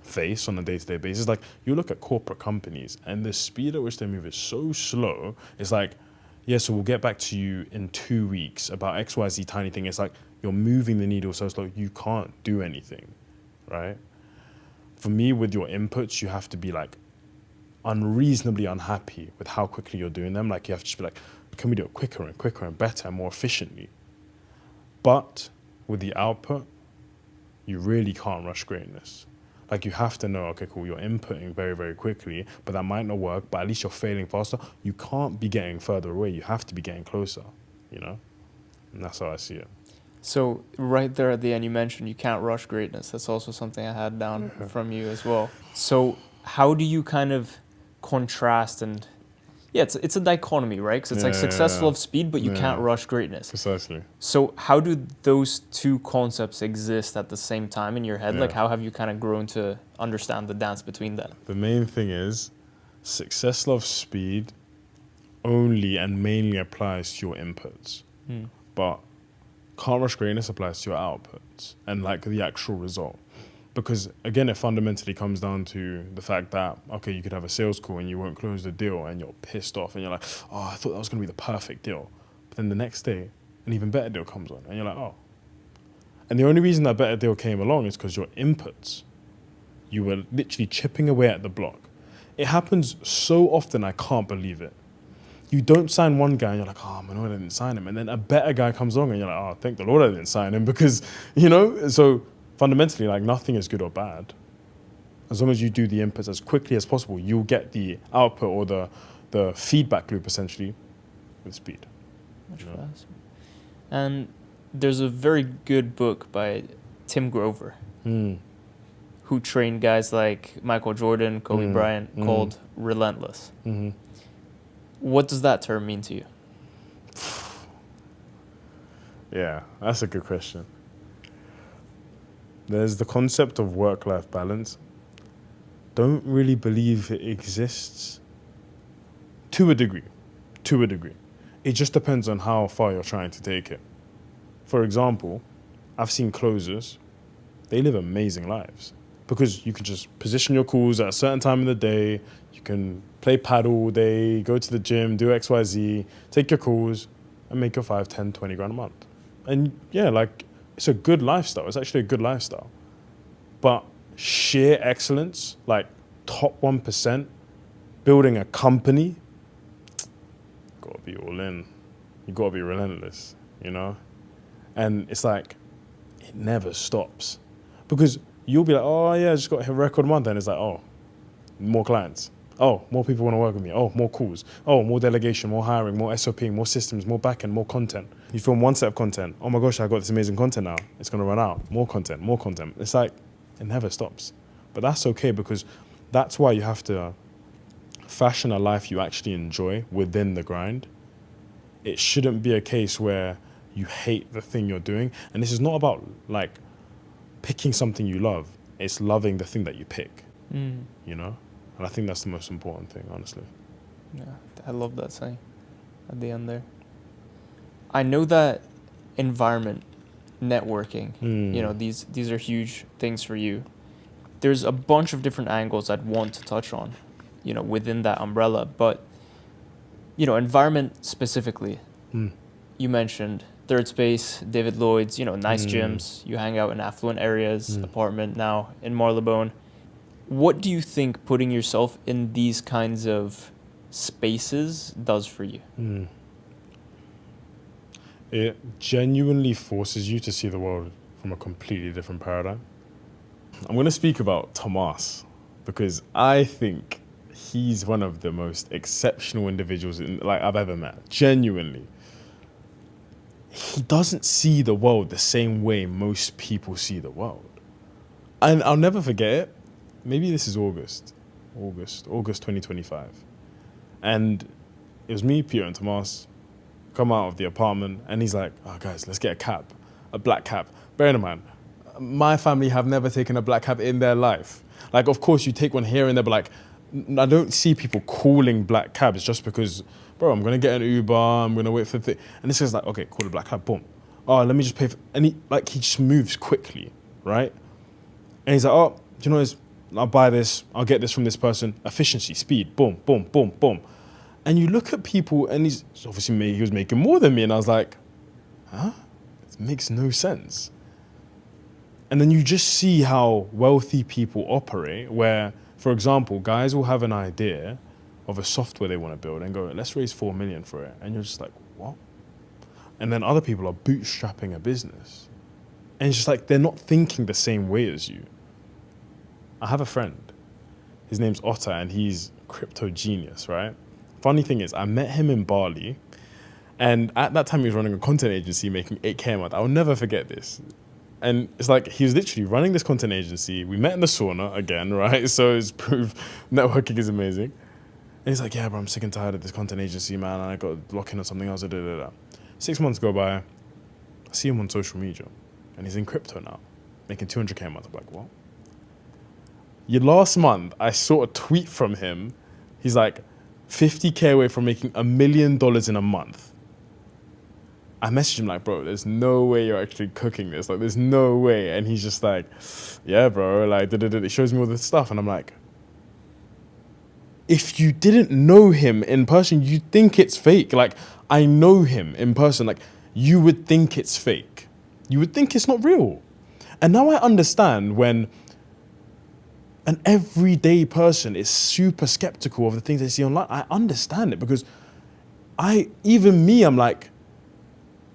S1: face on a day-to-day basis. Like, you look at corporate companies and the speed at which they move is so slow. It's like, yeah, so we'll get back to you in 2 weeks about XYZ tiny thing. It's like you're moving the needle so slow, you can't do anything, right? For me, with your inputs, you have to be like unreasonably unhappy with how quickly you're doing them. Like, you have to just be like, can we do it quicker and quicker and better and more efficiently? But with the output, you really can't rush greatness. Like, you have to know, okay, cool, you're inputting very, very quickly, but that might not work, but at least you're failing faster. You can't be getting further away. You have to be getting closer, you know? And that's how I see it.
S2: So right there at the end, you mentioned you can't rush greatness. That's also something I had down from you as well. So how do you kind of contrast and... Yeah, it's a dichotomy, right? Because it's like success loves speed, but you can't rush greatness.
S1: Precisely.
S2: So how do those two concepts exist at the same time in your head? Like, how have you kind of grown to understand the dance between them?
S1: The main thing is success loves speed only and mainly applies to your inputs. But can't rush greatness applies to your outputs and like the actual result. Because again, it fundamentally comes down to the fact that, okay, you could have a sales call and you won't close the deal and you're pissed off and you're like, oh, I thought that was going to be the perfect deal. But then the next day, an even better deal comes on and you're like, oh. And the only reason that better deal came along is because your inputs, you were literally chipping away at the block. It happens so often, I can't believe it. You don't sign one guy and you're like, oh, man, I didn't sign him. And then a better guy comes along and you're like, oh, thank the Lord I didn't sign him because, you know, so... Fundamentally, like, nothing is good or bad. As long as you do the inputs as quickly as possible, you'll get the output or the feedback loop, essentially, with speed.
S2: Much faster. And there's a very good book by Tim Grover, who trained guys like Michael Jordan, Kobe Bryant, called Relentless. What does that term mean to you?
S1: Yeah, that's a good question. There's the concept of work-life balance. Don't really believe it exists to a degree. It just depends on how far you're trying to take it. For example, I've seen closers, they live amazing lives because you can just position your calls at a certain time of the day, you can play paddle all day, go to the gym, do XYZ, take your calls and make your 5, 10, 20 grand a month. And yeah, like, it's a good lifestyle. It's actually a good lifestyle. But sheer excellence, like top 1%, building a company, gotta be all in. You gotta be relentless, you know? And it's like, it never stops. Because you'll be like, oh yeah, I just got a record month. And it's like, oh, more clients. Oh, more people want to work with me. Oh, more calls. Oh, more delegation, more hiring, more SOP, more systems, more backend, more content. You film one set of content. Oh my gosh, I got this amazing content now. It's going to run out. More content, more content. It's like, it never stops. But that's okay because that's why you have to fashion a life you actually enjoy within the grind. It shouldn't be a case where you hate the thing you're doing. And this is not about like picking something you love. It's loving the thing that you pick, you know? And I think that's the most important thing, honestly.
S2: Yeah, I love that saying at the end there. I know that environment, networking, you know, these are huge things for you. There's a bunch of different angles I'd want to touch on, you know, within that umbrella. But, you know, environment specifically, you mentioned Third Space, David Lloyd's, you know, nice gyms. You hang out in affluent areas, apartment now in Marylebone. What do you think putting yourself in these kinds of spaces does for you?
S1: It genuinely forces you to see the world from a completely different paradigm. I'm going to speak about Tomas because I think he's one of the most exceptional individuals I've ever met. Genuinely. He doesn't see the world the same way most people see the world. And I'll never forget it. Maybe this is August 2025. And it was me, Peter, and Tomas come out of the apartment, and he's like, oh, guys, let's get a cap, a black cap. Bear in mind, my family have never taken a black cap in their life. Like, of course, you take one here and there, but like, I don't see people calling black cabs just because, bro, I'm going to get an Uber, I'm going to wait for the thing. And this is like, okay, call a black cab, boom. Oh, let me just pay for, and he just moves quickly, right? And he's like, oh, do you know what? I'll buy this, I'll get this from this person. Efficiency, speed, boom, boom, boom, boom. And you look at people, and he was making more than me, and I was like, huh? It makes no sense. And then you just see how wealthy people operate, where, for example, guys will have an idea of a software they want to build and go, let's raise 4 million for it. And you're just like, what? And then other people are bootstrapping a business. And it's just like, they're not thinking the same way as you. I have a friend, his name's Otter, and he's crypto genius, right? Funny thing is, I met him in Bali, and at that time he was running a content agency making 8K a month. I'll never forget this. And it's like, he was literally running this content agency. We met in the sauna again, right? So it's proof networking is amazing. And he's like, yeah, bro, I'm sick and tired of this content agency, man. And I got to lock in on something else. 6 months go by, I see him on social media, and he's in crypto now, making 200K a month. I'm like, what? Last month, I saw a tweet from him. He's like, 50K away from making $1 million in a month. I messaged him like, bro, there's no way you're actually cooking this. Like, there's no way. And he's just like, yeah, bro. Like, he shows me all this stuff. And I'm like, if you didn't know him in person, you'd think it's fake. Like, I know him in person. Like, you would think it's fake. You would think it's not real. And now I understand when an everyday person is super skeptical of the things they see online. I understand it because I'm like,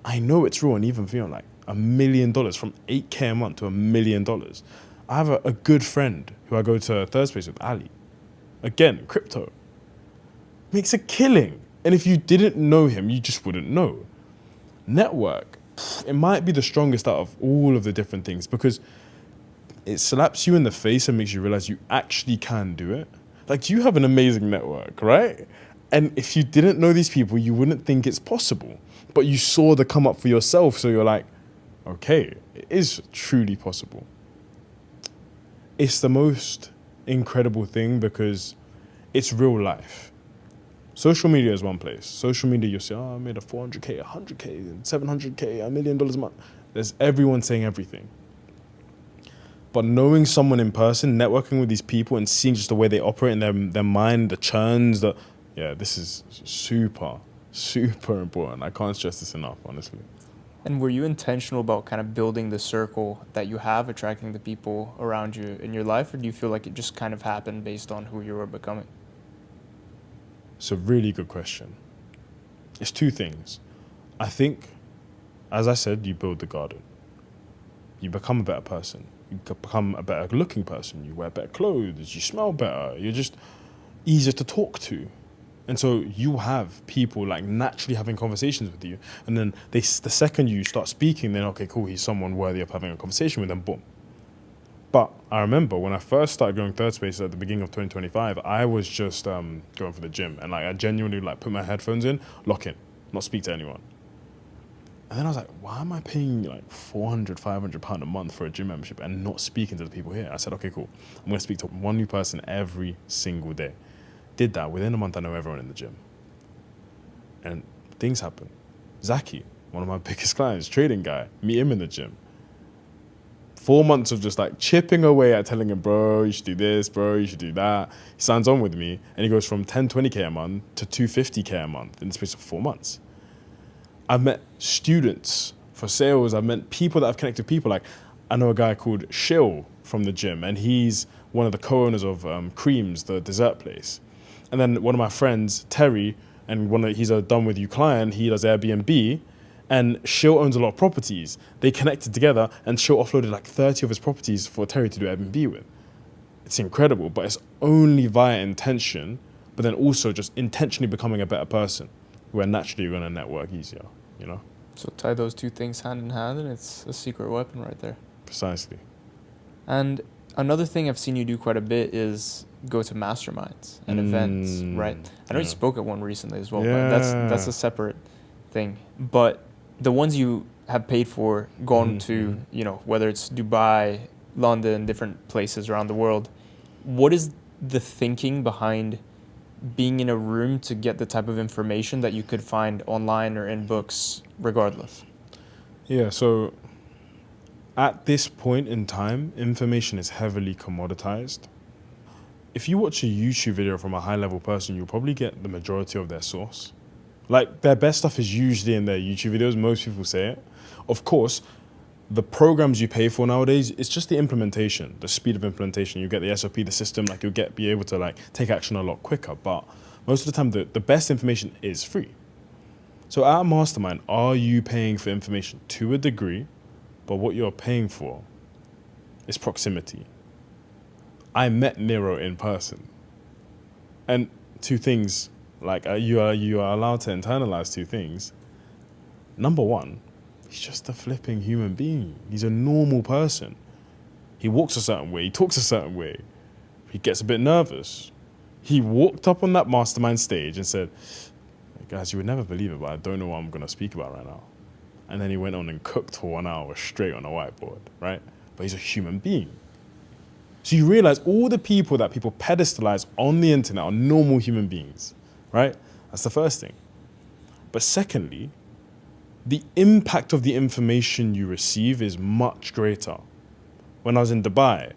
S1: I know it's real. And even for me, I'm like, $1 million from 8K a month to $1 million. I have a good friend who I go to Third Space with, Ali. Again, crypto. Makes a killing. And if you didn't know him, you just wouldn't know. Network. it might be the strongest out of all of the different things because it slaps you in the face and makes you realize you actually can do it. Like, you have an amazing network, right? And if you didn't know these people, you wouldn't think it's possible. But you saw the come up for yourself, so you're like, okay, it is truly possible. It's the most incredible thing because it's real life. Social media is one place. Social media, you'll say, oh, I made a 400K, 100K, 700K, $1 million a month. There's everyone saying everything. But knowing someone in person, networking with these people and seeing just the way they operate in their mind, the churns, this is super, super important. I can't stress this enough, honestly.
S2: And were you intentional about kind of building the circle that you have, attracting the people around you in your life, or do you feel like it just kind of happened based on who you were becoming?
S1: It's a really good question. It's two things. I think, as I said, you build the garden. You become a better person. You become a better looking person. You wear better clothes. You smell better. You're just easier to talk to. And so you have people like naturally having conversations with you. And then the second you start speaking, then, okay, cool, he's someone worthy of having a conversation with, them, boom. But I remember when I first started going third space at the beginning of 2025, I was just going for the gym. And like I genuinely like put my headphones in, lock in, not speak to anyone. And then I was like, why am I paying like £400, £500 a month for a gym membership and not speaking to the people here? I said, okay, cool. I'm going to speak to one new person every single day. Did that. Within a month, I know everyone in the gym. And things happen. Zaki, one of my biggest clients, trading guy, meet him in the gym. 4 months of just like chipping away at telling him, bro, you should do this, bro, you should do that. He signs on with me and he goes from 10, 20K a month to 250K a month in the space of 4 months. I've met students for sales. I've met people that I've connected with people. Like, I know a guy called Shill from the gym, and he's one of the co-owners of Creams, the dessert place. And then one of my friends, Terry, and he's a done with you client, he does Airbnb, and Shill owns a lot of properties. They connected together, and Shill offloaded like 30 of his properties for Terry to do Airbnb with. It's incredible, but it's only via intention, but then also just intentionally becoming a better person, where naturally you're going to network easier, you know?
S2: So tie those two things hand in hand, and it's a secret weapon right there.
S1: Precisely.
S2: And another thing I've seen you do quite a bit is go to masterminds and events, right? I know you spoke at one recently as well, but that's a separate thing. But the ones you have paid for, gone to, you know, whether it's Dubai, London, different places around the world, what is the thinking behind being in a room to get the type of information that you could find online or in books regardless?
S1: Yeah, so at this point in time, information is heavily commoditized. If you watch a YouTube video from a high-level person, you'll probably get the majority of their source. Like, their best stuff is usually in their YouTube videos. Most people say it. Of course, the programs you pay for nowadays, it's just the implementation, the speed of implementation. You get the SOP, the system, like be able to like take action a lot quicker. But most of the time, the best information is free. So at a mastermind, are you paying for information? To a degree, but what you're paying for is proximity. I met Nero in person. And two things, like you are allowed to internalize two things. Number one, he's just a flipping human being. He's a normal person. He walks a certain way. He talks a certain way. He gets a bit nervous. He walked up on that mastermind stage and said, guys, you would never believe it, but I don't know what I'm going to speak about right now. And then he went on and cooked for 1 hour straight on a whiteboard, right? But he's a human being. So you realize all the people that people pedestalize on the internet are normal human beings, right? That's the first thing. But secondly, the impact of the information you receive is much greater. When I was in Dubai,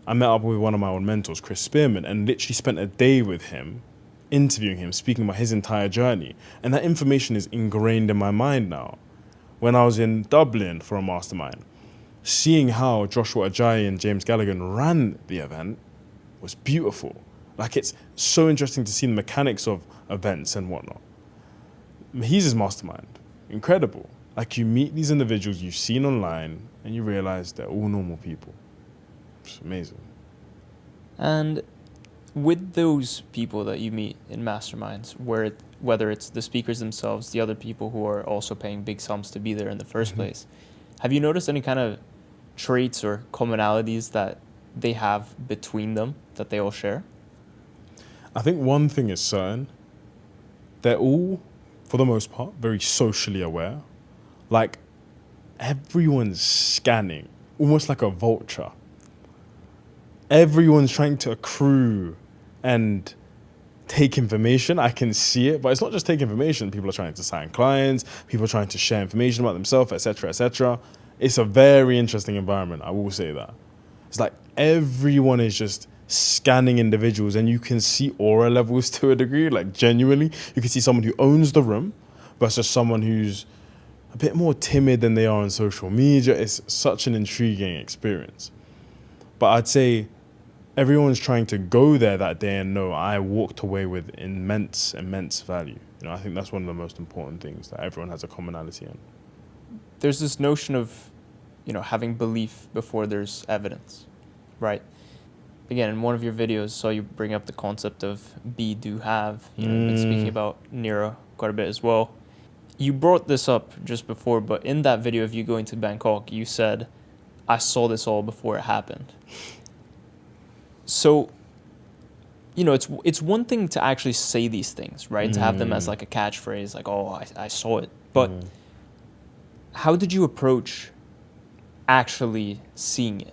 S1: I met up with one of my old mentors, Chris Spearman, and literally spent a day with him, interviewing him, speaking about his entire journey. And that information is ingrained in my mind now. When I was in Dublin for a mastermind, seeing how Joshua Ajayi and James Gallagher ran the event was beautiful. Like, it's so interesting to see the mechanics of events and whatnot. He's his mastermind. Incredible. Like, you meet these individuals you've seen online and you realize they're all normal people. It's amazing.
S2: And with those people that you meet in masterminds, whether it's the speakers themselves, the other people who are also paying big sums to be there in the first place, have you noticed any kind of traits or commonalities that they have between them that they all share?
S1: I think one thing is certain. They're all, for the most part, very socially aware. Like, everyone's scanning, almost like a vulture. Everyone's trying to accrue and take information. I can see it, but it's not just take information. People are trying to sign clients. People are trying to share information about themselves, etc., etc. It's a very interesting environment, I will say that. It's like everyone is just scanning individuals, and you can see aura levels to a degree, like genuinely. You can see someone who owns the room versus someone who's a bit more timid than they are on social media. It's such an intriguing experience. But I'd say everyone's trying to go there that day and know I walked away with immense value. You know, I think that's one of the most important things that everyone has a commonality in.
S2: There's this notion of, having belief before there's evidence, right? Again, in one of your videos, saw you bring up the concept of be, do, have. You've been speaking about Nira quite a bit as well. You brought this up just before, but in that video of you going to Bangkok, you said, I saw this all before it happened. So, it's one thing to actually say these things, right? To have them as like a catchphrase, like, oh, I saw it. But how did you approach actually seeing it?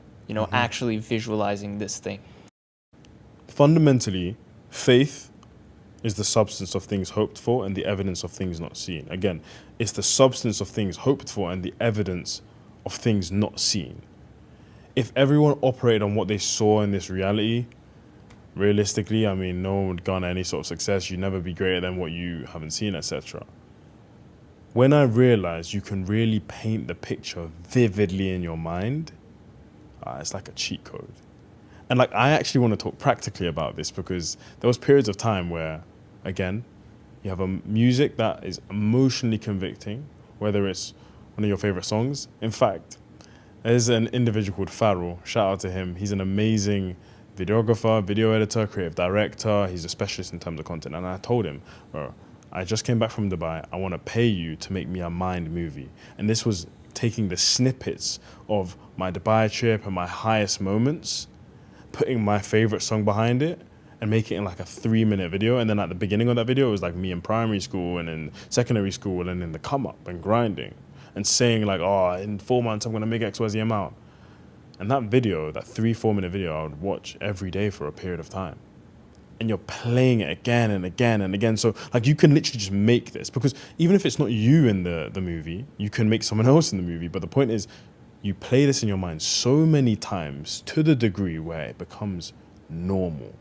S2: Actually visualizing this thing?
S1: Fundamentally, faith is the substance of things hoped for and the evidence of things not seen. Again, it's the substance of things hoped for and the evidence of things not seen. If everyone operated on what they saw in this reality, realistically, I mean, no one would garner any sort of success. You'd never be greater than what you haven't seen, etc. When I realized you can really paint the picture vividly in your mind, it's like a cheat code. And like, I actually want to talk practically about this because there was periods of time where, again, you have a music that is emotionally convicting, whether it's one of your favorite songs. In fact, there's an individual called Farrell. Shout out to him. He's an amazing videographer, video editor, creative director. He's a specialist in terms of content. And I told him, bro, I just came back from Dubai. I want to pay you to make me a mind movie. And this was taking the snippets of my Dubai trip and my highest moments, putting my favorite song behind it, and making it in like a 3-minute video. And then at the beginning of that video, it was like me in primary school and in secondary school and in the come up and grinding and saying like, oh, in 4 months, I'm going to make XYZ amount. And that video, that 3-4 minute video, I would watch every day for a period of time. And you're playing it again and again and again. So like, you can literally just make this, because even if it's not you in the movie, you can make someone else in the movie. But the point is, you play this in your mind so many times to the degree where it becomes normal.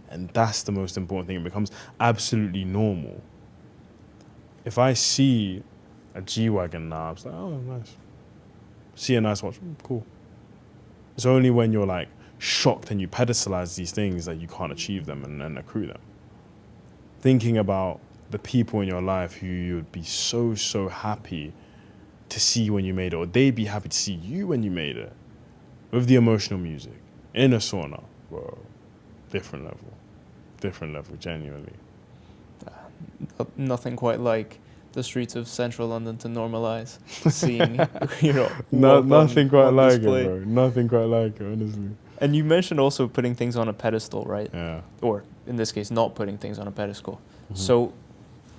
S1: And that's the most important thing. It becomes absolutely normal. If I see a G-Wagon now, I'm like, oh, nice. See a nice watch, cool. It's only when you're like shocked and you pedestalize these things that you can't achieve them and accrue them. Thinking about the people in your life who you would be so happy to see when you made it, or they'd be happy to see you when you made it, with the emotional music, in a sauna, bro, different level, genuinely.
S2: Nothing quite like the streets of central London to normalize seeing,
S1: nothing quite like it, bro. Nothing quite like it, honestly.
S2: And you mentioned also putting things on a pedestal, right?
S1: Yeah.
S2: Or in this case, not putting things on a pedestal. So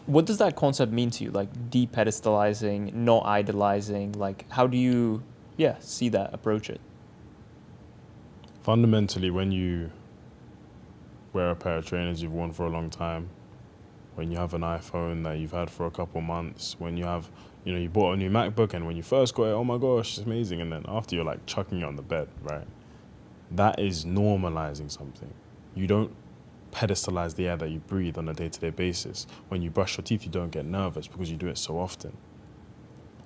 S2: what does that concept mean to you? Like de-pedestalizing, not idolizing, like how do you, see that, approach it?
S1: Fundamentally, when you wear a pair of trainers you've worn for a long time, when you have an iPhone that you've had for a couple months, when you have, you bought a new MacBook and when you first got it, oh my gosh, it's amazing. And then after you're like chucking it on the bed, right? That is normalizing something. You don't pedestalize the air that you breathe on a day-to-day basis. When you brush your teeth, you don't get nervous because you do it so often.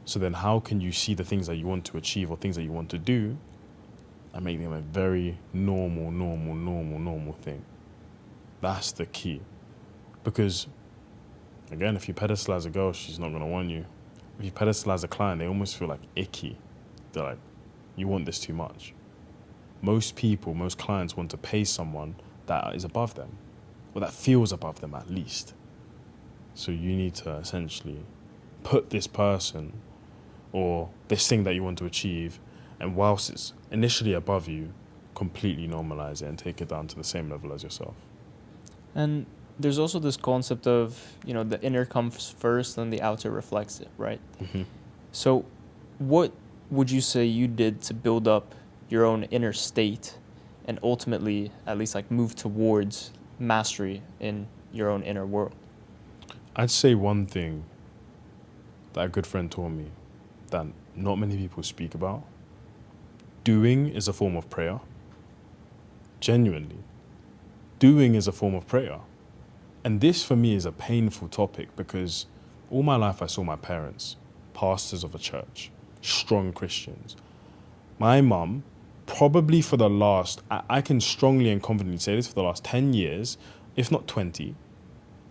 S1: So then how can you see the things that you want to achieve or things that you want to do and make them a very normal thing? That's the key. Because, again, if you pedestalize a girl, she's not going to want you. If you pedestalize a client, they almost feel like icky. They're like, you want this too much. Most clients want to pay someone that is above them, or that feels above them at least. So you need to essentially put this person or this thing that you want to achieve, and whilst it's initially above you, completely normalize it and take it down to the same level as yourself.
S2: And there's also this concept of, the inner comes first and the outer reflects it, right?
S1: Mm-hmm.
S2: So what would you say you did to build up your own inner state and ultimately at least like move towards mastery in your own inner world?
S1: I'd say one thing that a good friend taught me that not many people speak about. Doing is a form of prayer. Genuinely. Doing is a form of prayer. And this for me is a painful topic because all my life I saw my parents, pastors of a church, strong Christians. My mum, probably for the last, I can strongly and confidently say this, for the last 10 years, if not 20,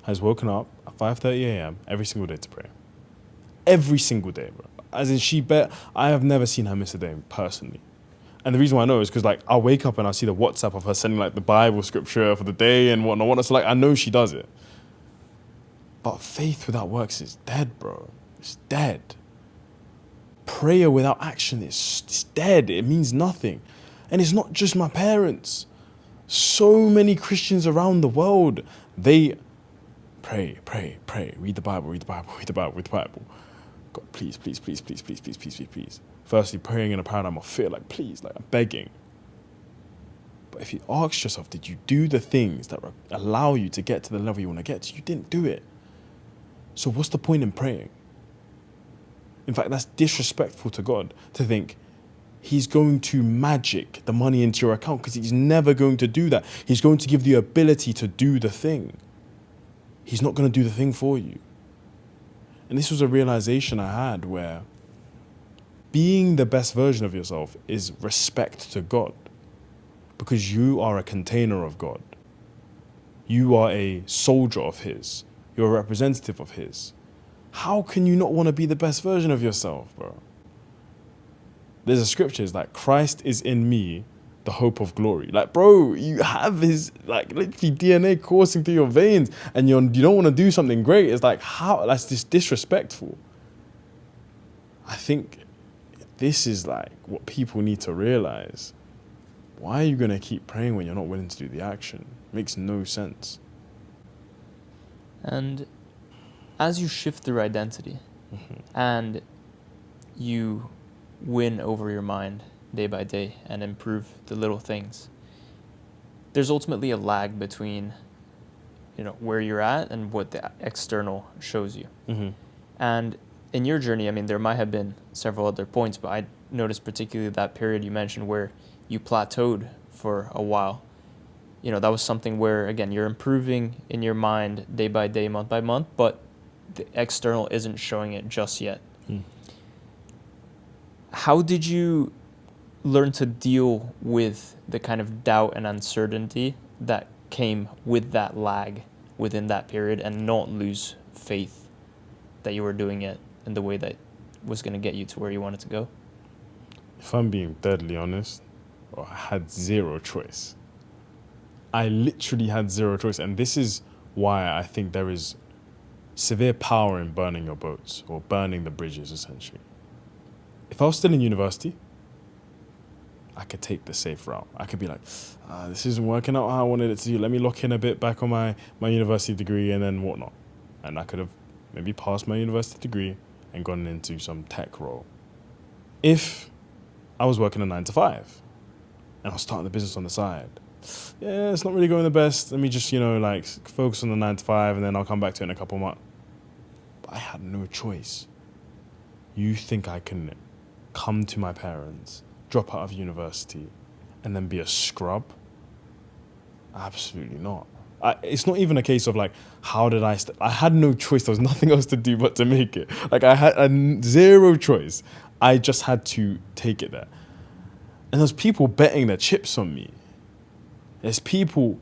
S1: has woken up at 5:30 a.m. every single day to pray. Every single day, bro. As in I have never seen her miss a day personally. And the reason why I know is because I'll wake up and I'll see the WhatsApp of her sending the Bible scripture for the day and whatnot. So I know she does it. But faith without works is dead, bro. It's dead. Prayer without action is dead. It means nothing. And it's not just my parents. So many Christians around the world, they pray, read the Bible. God, please. Firstly, praying in a paradigm of fear, please, I'm begging. But if you ask yourself, did you do the things that allow you to get to the level you want to get to? You didn't do it. So what's the point in praying? In fact, that's disrespectful to God to think he's going to magic the money into your account, because he's never going to do that. He's going to give you the ability to do the thing. He's not going to do the thing for you. And this was a realization I had where being the best version of yourself is respect to God, because you are a container of God. You are a soldier of his. You're a representative of his. How can you not want to be the best version of yourself, bro? There's a scripture, it's Christ is in me, the hope of glory. Bro, you have his, literally DNA coursing through your veins, and you don't want to do something great. It's how? That's just disrespectful. I think this is what people need to realize. Why are you going to keep praying when you're not willing to do the action? It makes no sense.
S2: And as you shift through identity and you win over your mind day by day and improve the little things, there's ultimately a lag between where you're at and what the external shows you. And in your journey, there might have been several other points, but I noticed particularly that period you mentioned where you plateaued for a while. That was something where, again, you're improving in your mind day by day, month by month, but the external isn't showing it just yet. How did you learn to deal with the kind of doubt and uncertainty that came with that lag within that period and not lose faith that you were doing it in the way that was going to get you to where you wanted to go?
S1: If I'm being deadly honest, I had zero choice. I literally had zero choice. And this is why I think there is severe power in burning your boats or burning the bridges, essentially. If I was still in university, I could take the safe route. I could be this isn't working out how I wanted it to do. Let me lock in a bit back on my university degree and then whatnot. And I could have maybe passed my university degree and gone into some tech role. If I was working a 9 to 5 and I was starting the business on the side, yeah, it's not really going the best. Let me just, focus on the 9 to 5 and then I'll come back to it in a couple of months. But I had no choice. You think I can come to my parents, drop out of university, and then be a scrub? Absolutely not. It's not even a case of how did I had no choice. There was nothing else to do but to make it. I had zero choice. I just had to take it there. And there's people betting their chips on me. There's people,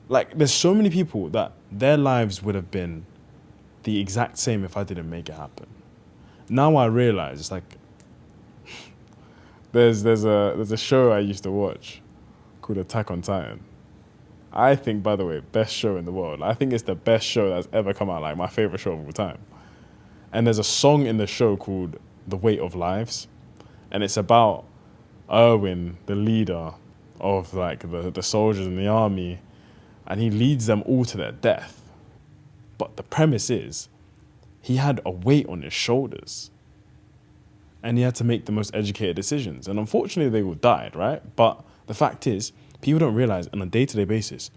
S1: there's so many people that their lives would have been the exact same if I didn't make it happen. Now I realize it's there's a show I used to watch called Attack on Titan. I think, by the way, best show in the world. I think it's the best show that's ever come out, like my favorite show of all time. And there's a song in the show called The Weight of Lives. And it's about Erwin, the leader of like the soldiers in the army. And he leads them all to their death. But the premise is, he had a weight on his shoulders. And he had to make the most educated decisions. And unfortunately, they all died, right? But the fact is, people don't realize on a day-to-day basis,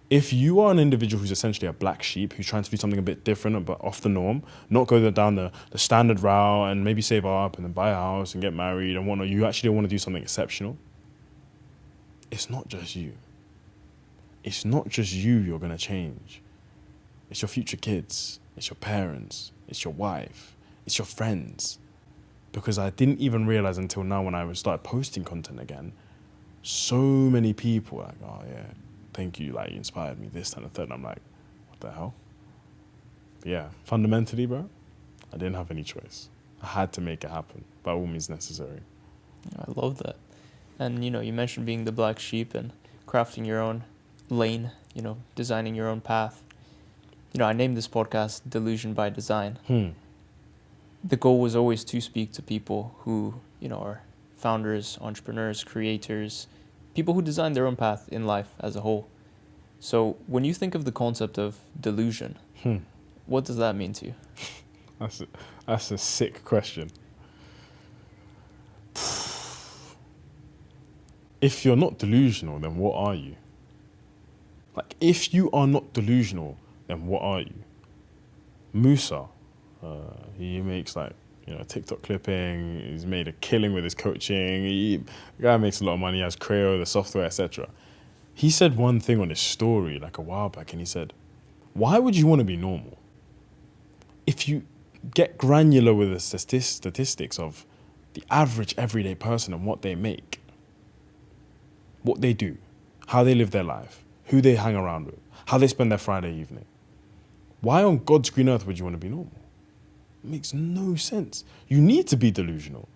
S1: if you are an individual who's essentially a black sheep, who's trying to do something a bit different but off the norm, not go down the standard route and maybe save up and then buy a house and get married and whatnot, you actually want to do something exceptional, it's not just you. It's not just you're going to change. It's your future kids. It's your parents. It's your wife. It's your friends. Because I didn't even realize until now when I started posting content again, so many people are like, oh yeah, thank you, like you inspired me, this and the third. And I'm like, what the hell? But yeah, fundamentally, bro, I didn't have any choice. I had to make it happen by all means necessary.
S2: I love that. And, you mentioned being the black sheep and crafting your own lane, designing your own path. I named this podcast Delusion by Design. The goal was always to speak to people who, are founders, entrepreneurs, creators, people who design their own path in life as a whole. So when you think of the concept of delusion, what does that mean to you?
S1: That's a sick question. If you're not delusional, then what are you? Like, if you are not delusional, then what are you? Musa, he makes TikTok clipping. He's made a killing with his coaching. The guy makes a lot of money. He has Creo, the software, etc. He said one thing on his story like a while back, and he said, why would you want to be normal? If you get granular with the statistics of the average everyday person and what they make, what they do, how they live their life, who they hang around with, how they spend their Friday evening, why on God's green earth would you want to be normal? It makes no sense. You need to be delusional.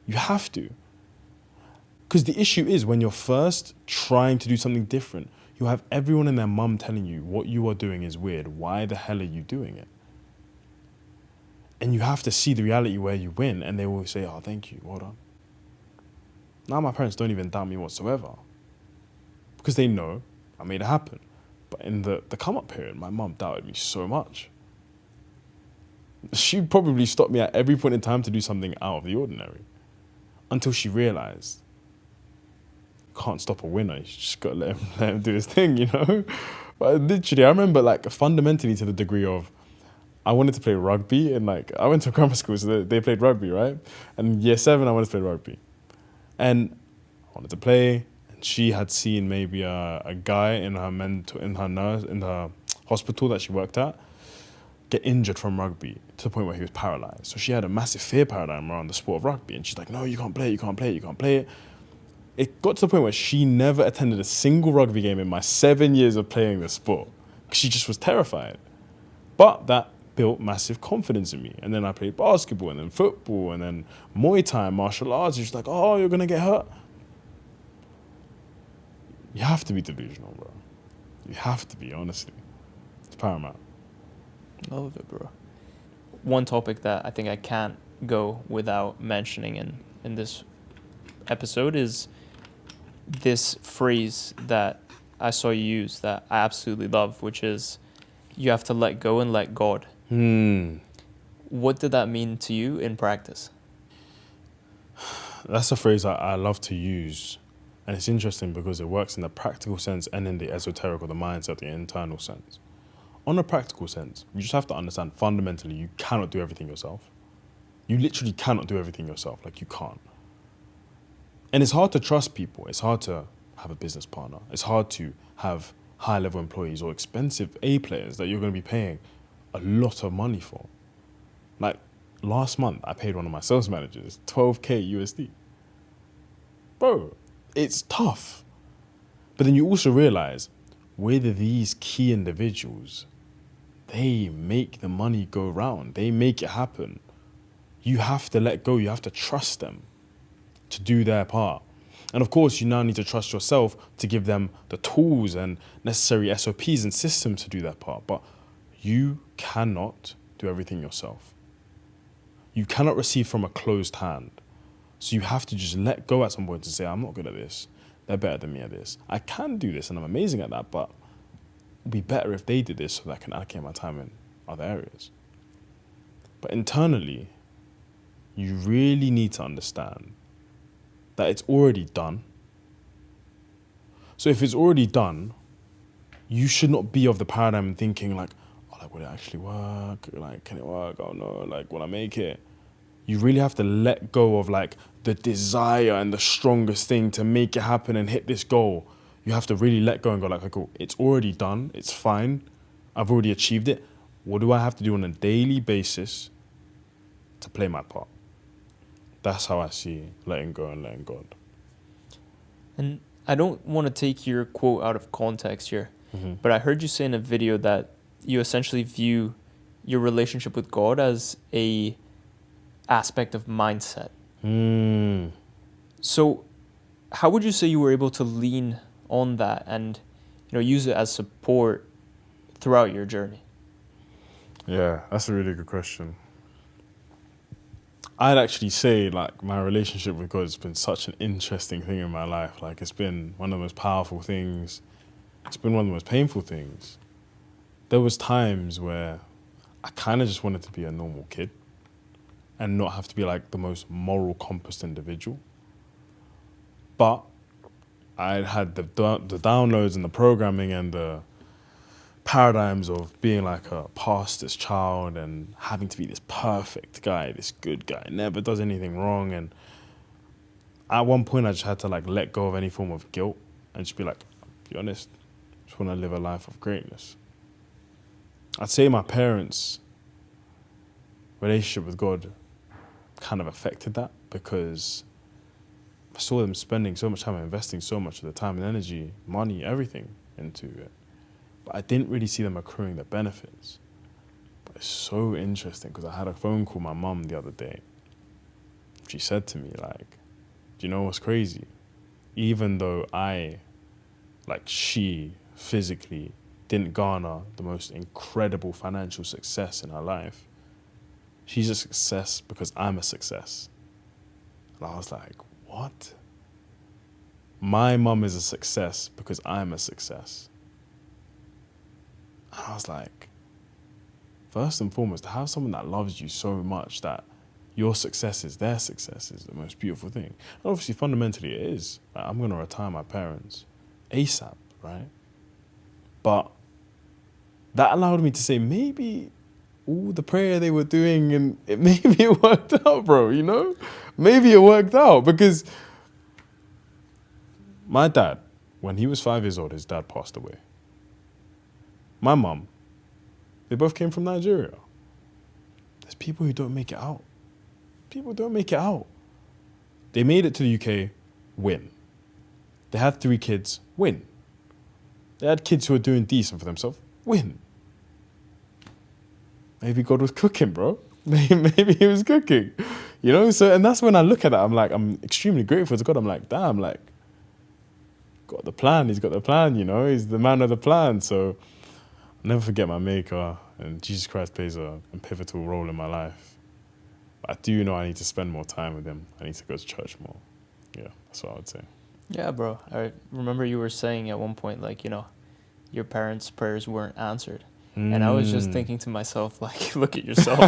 S1: You have to. Because the issue is when you're first trying to do something different, you have everyone and their mum telling you what you are doing is weird. Why the hell are you doing it? And you have to see the reality where you win, and they will say, oh, thank you, well done. Now my parents don't even doubt me whatsoever because they know I made it happen. But in the come-up period, my mum doubted me so much. She probably stopped me at every point in time to do something out of the ordinary until she realized you can't stop a winner. You just got to let him do his thing, But literally, I remember fundamentally to the degree of I wanted to play rugby, and I went to grammar school, so they played rugby, right? And year 7, I wanted to play rugby. And I wanted to play, and she had seen maybe a guy in her hospital that she worked at get injured from rugby to the point where he was paralyzed. So she had a massive fear paradigm around the sport of rugby, and she's like, no, you can't play it, you can't play it, you can't play it. It got to the point where she never attended a single rugby game in my 7 years of playing this sport because she just was terrified. But that built massive confidence in me. And then I played basketball and then football and then Muay Thai, martial arts. She's like, oh, you're going to get hurt. You have to be delusional, bro. You have to be, honestly. It's paramount.
S2: Love it, bro. One topic that I think I can't go without mentioning in this episode is this phrase that I saw you use that I absolutely love, which is you have to let go and let God. What did that mean to you in practice?
S1: That's a phrase I love to use. And it's interesting because it works in the practical sense and in the esoteric or the mindset, the internal sense. On a practical sense, you just have to understand fundamentally you cannot do everything yourself. You literally cannot do everything yourself. You can't. And it's hard to trust people. It's hard to have a business partner. It's hard to have high-level employees or expensive A players that you're going to be paying a lot of money for. Last month, I paid one of my sales managers $12K USD. Bro, it's tough. But then you also realize with these key individuals, they make the money go round. They make it happen. You have to let go. You have to trust them to do their part. And of course, you now need to trust yourself to give them the tools and necessary SOPs and systems to do that part. But you cannot do everything yourself. You cannot receive from a closed hand. So you have to just let go at some point and say, I'm not good at this. They're better than me at this. I can do this and I'm amazing at that, but it'd be better if they did this so that I can allocate my time in other areas. But internally, you really need to understand that it's already done. So if it's already done, you should not be of the paradigm thinking like, oh, like, will it actually work? Like, can it work? Oh no, like, will I make it? You really have to let go of like the desire and the strongest thing to make it happen and hit this goal. You have to really let go and go like, okay, cool, it's already done. It's fine. I've already achieved it. What do I have to do on a daily basis to play my part? That's how I see letting go and letting God.
S2: And I don't want to take your quote out of context here, but I heard you say in a video that you essentially view your relationship with God as a aspect of mindset. So how would you say you were able to lean on that and, you know, use it as support throughout your journey?
S1: Yeah, that's a really good question. I'd actually say like my relationship with God has been such an interesting thing in my life. Like it's been one of the most powerful things. It's been one of the most painful things. There was times where I kind of just wanted to be a normal kid and not have to be like the most moral compass individual. But I had the downloads and the programming and the paradigms of being like a pastor's child and having to be this perfect guy, this good guy, never does anything wrong. And at one point I just had to like let go of any form of guilt and just be like, be honest, just want to live a life of greatness. I'd say my parents' relationship with God kind of affected that because I saw them spending so much time and investing so much of the time and energy, money, everything into it. But I didn't really see them accruing the benefits. But it's so interesting because I had a phone call with my mum the other day. She said to me, like, do you know what's crazy? Even though she physically didn't garner the most incredible financial success in her life, she's a success because I'm a success. And I was like, what? My mum is a success because I'm a success. And I was like, first and foremost, to have someone that loves you so much that your success is their success is the most beautiful thing. And obviously, fundamentally, it is. Like, I'm going to retire my parents ASAP, right? But that allowed me to say, maybe all the prayer they were doing, and maybe it worked out, bro, you know? Maybe it worked out because my dad, when he was 5 years old, his dad passed away. My mum, they both came from Nigeria. There's people who don't make it out. People don't make it out. They made it to the UK, win. They had 3 kids, win. They had kids who were doing decent for themselves, win. Maybe God was cooking, bro. Maybe he was cooking. You know, so, and that's when I look at it, I'm extremely grateful to God. I'm like, damn, like, got the plan. He's got the plan, you know. He's the man of the plan. So I'll never forget my maker, and Jesus Christ plays a pivotal role in my life. But I do know I need to spend more time with him. I need to go to church more. Yeah, that's what I would say.
S2: Yeah, bro. I remember you were saying at one point, like, you know, your parents' prayers weren't answered. And I was just thinking to myself, like, look at yourself.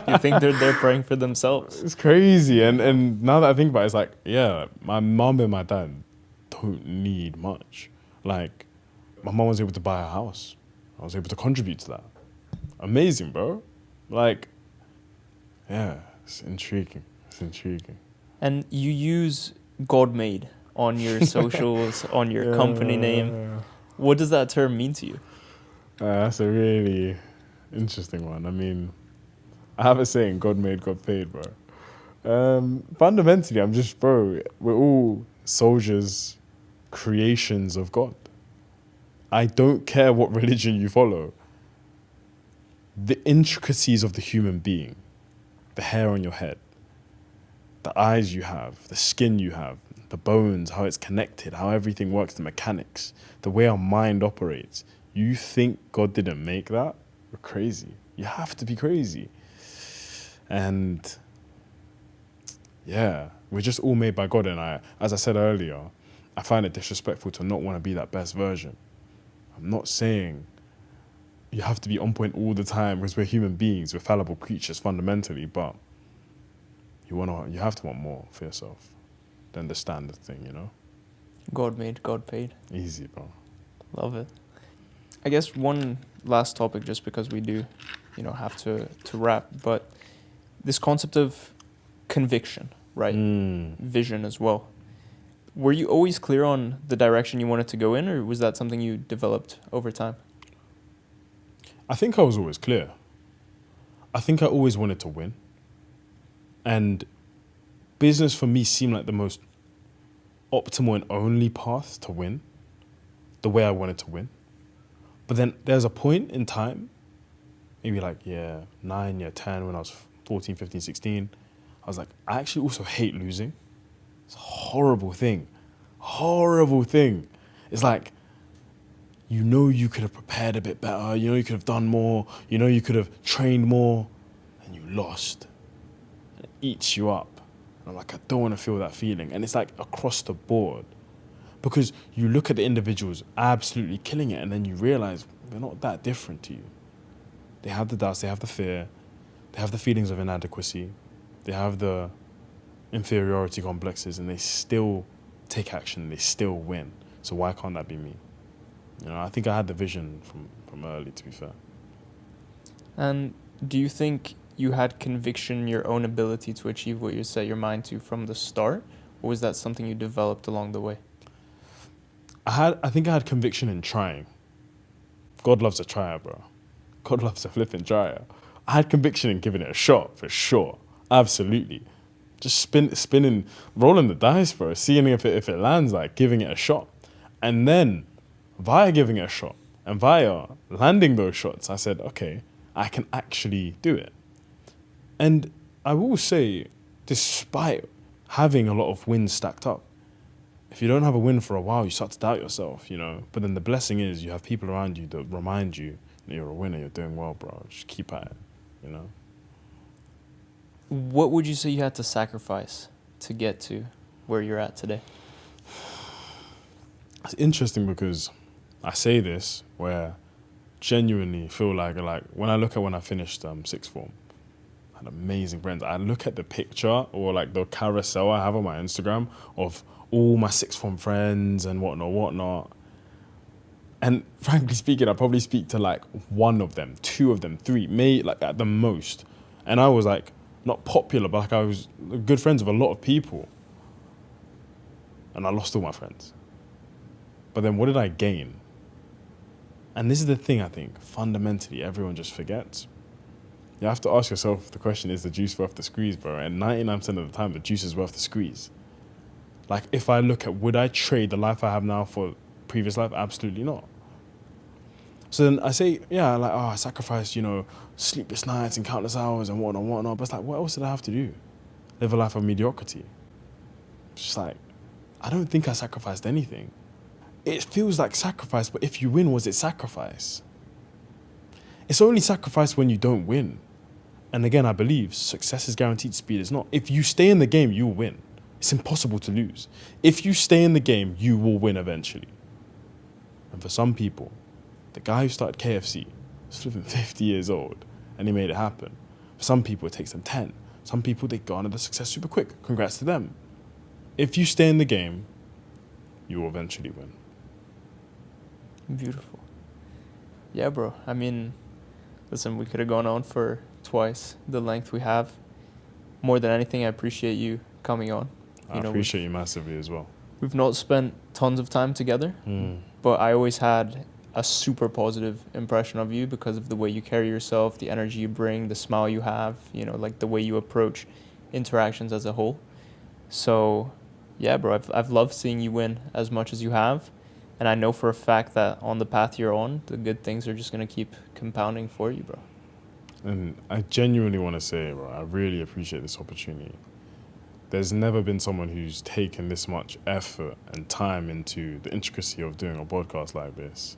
S2: You think they're praying for themselves.
S1: It's crazy. And now that I think about it, it's like, yeah, my mom and my dad don't need much. Like, my mom was able to buy a house. I was able to contribute to that. Amazing, bro. Like, yeah, it's intriguing. It's intriguing.
S2: And you use God made on your socials, on your company name. What does that term mean to you?
S1: That's a really interesting one. I mean, I have a saying, God made, God paid, bro. Fundamentally, I'm just, bro, we're all soldiers, creations of God. I don't care what religion you follow. The intricacies of the human being, the hair on your head, the eyes you have, the skin you have, the bones, how it's connected, how everything works, the mechanics, the way our mind operates. You think God didn't make that? You're crazy. You have to be crazy. And yeah, we're just all made by God. And as I said earlier, I find it disrespectful to not want to be that best version. I'm not saying you have to be on point all the time because we're human beings, we're fallible creatures fundamentally, but you have to want more for yourself than the standard thing, you know?
S2: God made, God paid.
S1: Easy, bro.
S2: Love it. I guess one last topic, just because we do, have to wrap, but this concept of conviction, right? Vision as well. Were you always clear on the direction you wanted to go in, or was that something you developed over time?
S1: I think I was always clear. I think I always wanted to win. And business for me seemed like the most optimal and only path to win, the way I wanted to win. But then there's a point in time, maybe like year 9, year 10, when I was 14, 15, 16, I was like, I actually also hate losing. It's a horrible thing. Horrible thing. It's like, you could have prepared a bit better, you could have done more, you could have trained more, and you lost. And it eats you up. And I'm like, I don't want to feel that feeling. And it's like across the board. Because you look at the individuals absolutely killing it, and then you realize they're not that different to you. They have the doubts, they have the fear, they have the feelings of inadequacy, they have the inferiority complexes, and they still take action, they still win. So why can't that be me? I think I had the vision from early, to be fair.
S2: And do you think you had conviction in your own ability to achieve what you set your mind to from the start, or was that something you developed along the way?
S1: I think I had conviction in trying. God loves a trier, bro. God loves a flipping trier. I had conviction in giving it a shot, for sure. Absolutely. Just spinning, rolling the dice, bro. Seeing if it lands, like giving it a shot. And then, via giving it a shot, and via landing those shots, I said, okay, I can actually do it. And I will say, despite having a lot of wins stacked up, if you don't have a win for a while, you start to doubt yourself, But then the blessing is you have people around you that remind you that you're a winner, you're doing well, bro. Just keep at it,
S2: What would you say you had to sacrifice to get to where you're at today?
S1: It's interesting because I say this where genuinely feel like when I look at when I finished sixth form, I had amazing friends. I look at the picture or like the carousel I have on my Instagram of all my sixth form friends and whatnot. And frankly speaking, I probably speak to like one of them, two of them, three, maybe like at the most. And I was like not popular, but like I was good friends with a lot of people. And I lost all my friends. But then what did I gain? And this is the thing I think, fundamentally, everyone just forgets. You have to ask yourself the question, is the juice worth the squeeze, bro? And 99% of the time, the juice is worth the squeeze. Like, if I look at, would I trade the life I have now for previous life? Absolutely not. So then I say, yeah, like, I sacrificed, sleepless nights and countless hours and whatnot. But it's like, what else did I have to do? Live a life of mediocrity. It's just like, I don't think I sacrificed anything. It feels like sacrifice, but if you win, was it sacrifice? It's only sacrifice when you don't win. And again, I believe success is guaranteed, speed is not. If you stay in the game, you will win. It's impossible to lose. If you stay in the game, you will win eventually. And for some people, the guy who started KFC was flipping 50 years old and he made it happen. For some people, it takes them 10. Some people, they garner the success super quick. Congrats to them. If you stay in the game, you will eventually win.
S2: Beautiful. Yeah, bro. I mean, listen, we could have gone on for twice the length we have. More than anything, I appreciate you coming on.
S1: I appreciate you massively as well.
S2: We've not spent tons of time together, but I always had a super positive impression of you because of the way you carry yourself, the energy you bring, the smile you have, like the way you approach interactions as a whole. So, yeah, bro, I've loved seeing you win as much as you have. And I know for a fact that on the path you're on, the good things are just going to keep compounding for you, bro.
S1: And I genuinely want to say, bro, I really appreciate this opportunity. there's never been someone who's taken this much effort and time into the intricacy of doing a podcast like this.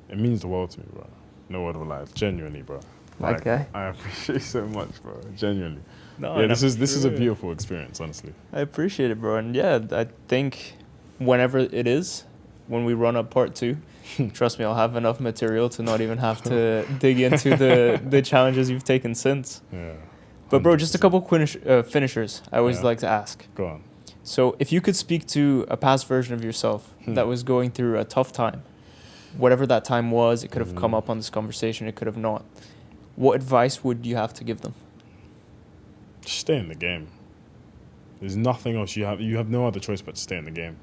S1: It means the world to me, bro. No word of a lie. Genuinely, bro. Like,
S2: Okay.
S1: I appreciate so much, bro. Genuinely.
S2: No,
S1: Yeah, this is a beautiful experience, honestly.
S2: I appreciate it, bro. And yeah, I think whenever it is, when we run up part 2, trust me, I'll have enough material to not even have to dig into the challenges you've taken since.
S1: Yeah.
S2: But bro, just a
S1: 100%.
S2: couple finishers I always
S1: Yeah.
S2: like to ask.
S1: Go on.
S2: So if you could speak to a past version of yourself that was going through a tough time, whatever that time was, it could have come up on this conversation, it could have not. What advice would you have to give them?
S1: Just stay in the game. There's nothing else you have. You have no other choice but to stay in the game.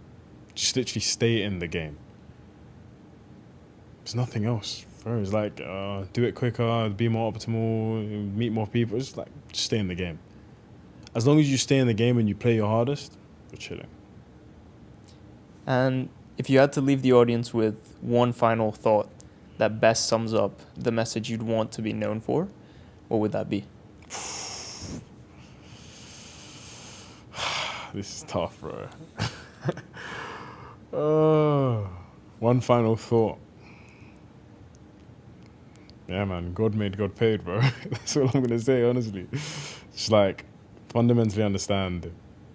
S1: Just literally stay in the game. There's nothing else. Bro, it's like, do it quicker, be more optimal, meet more people. It's like, just stay in the game. As long as you stay in the game and you play your hardest, you're chilling.
S2: And if you had to leave the audience with one final thought that best sums up the message you'd want to be known for, what would that be?
S1: This is tough, bro. One final thought. Yeah, man. God made, God paid, bro. That's all I'm going to say, honestly. Just like, fundamentally understand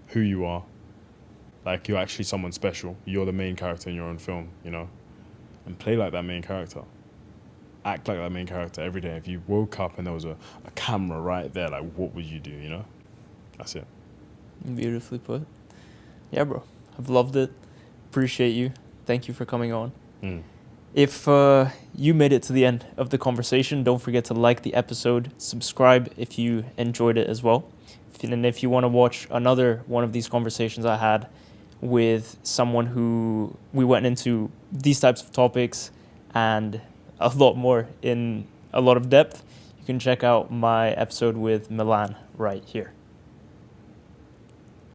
S1: who you are. Like, you're actually someone special. You're the main character in your own film, you know? And play like that main character. Act like that main character every day. If you woke up and there was a camera right there, like, what would you do, you know? That's it.
S2: Beautifully put. Yeah, bro. I've loved it. Appreciate you. Thank you for coming on. If you made it to the end of the conversation, don't forget to like the episode, subscribe if you enjoyed it as well. And if you want to watch another one of these conversations I had with someone who we went into these types of topics and a lot more in a lot of depth, you can check out my episode with Milan right here.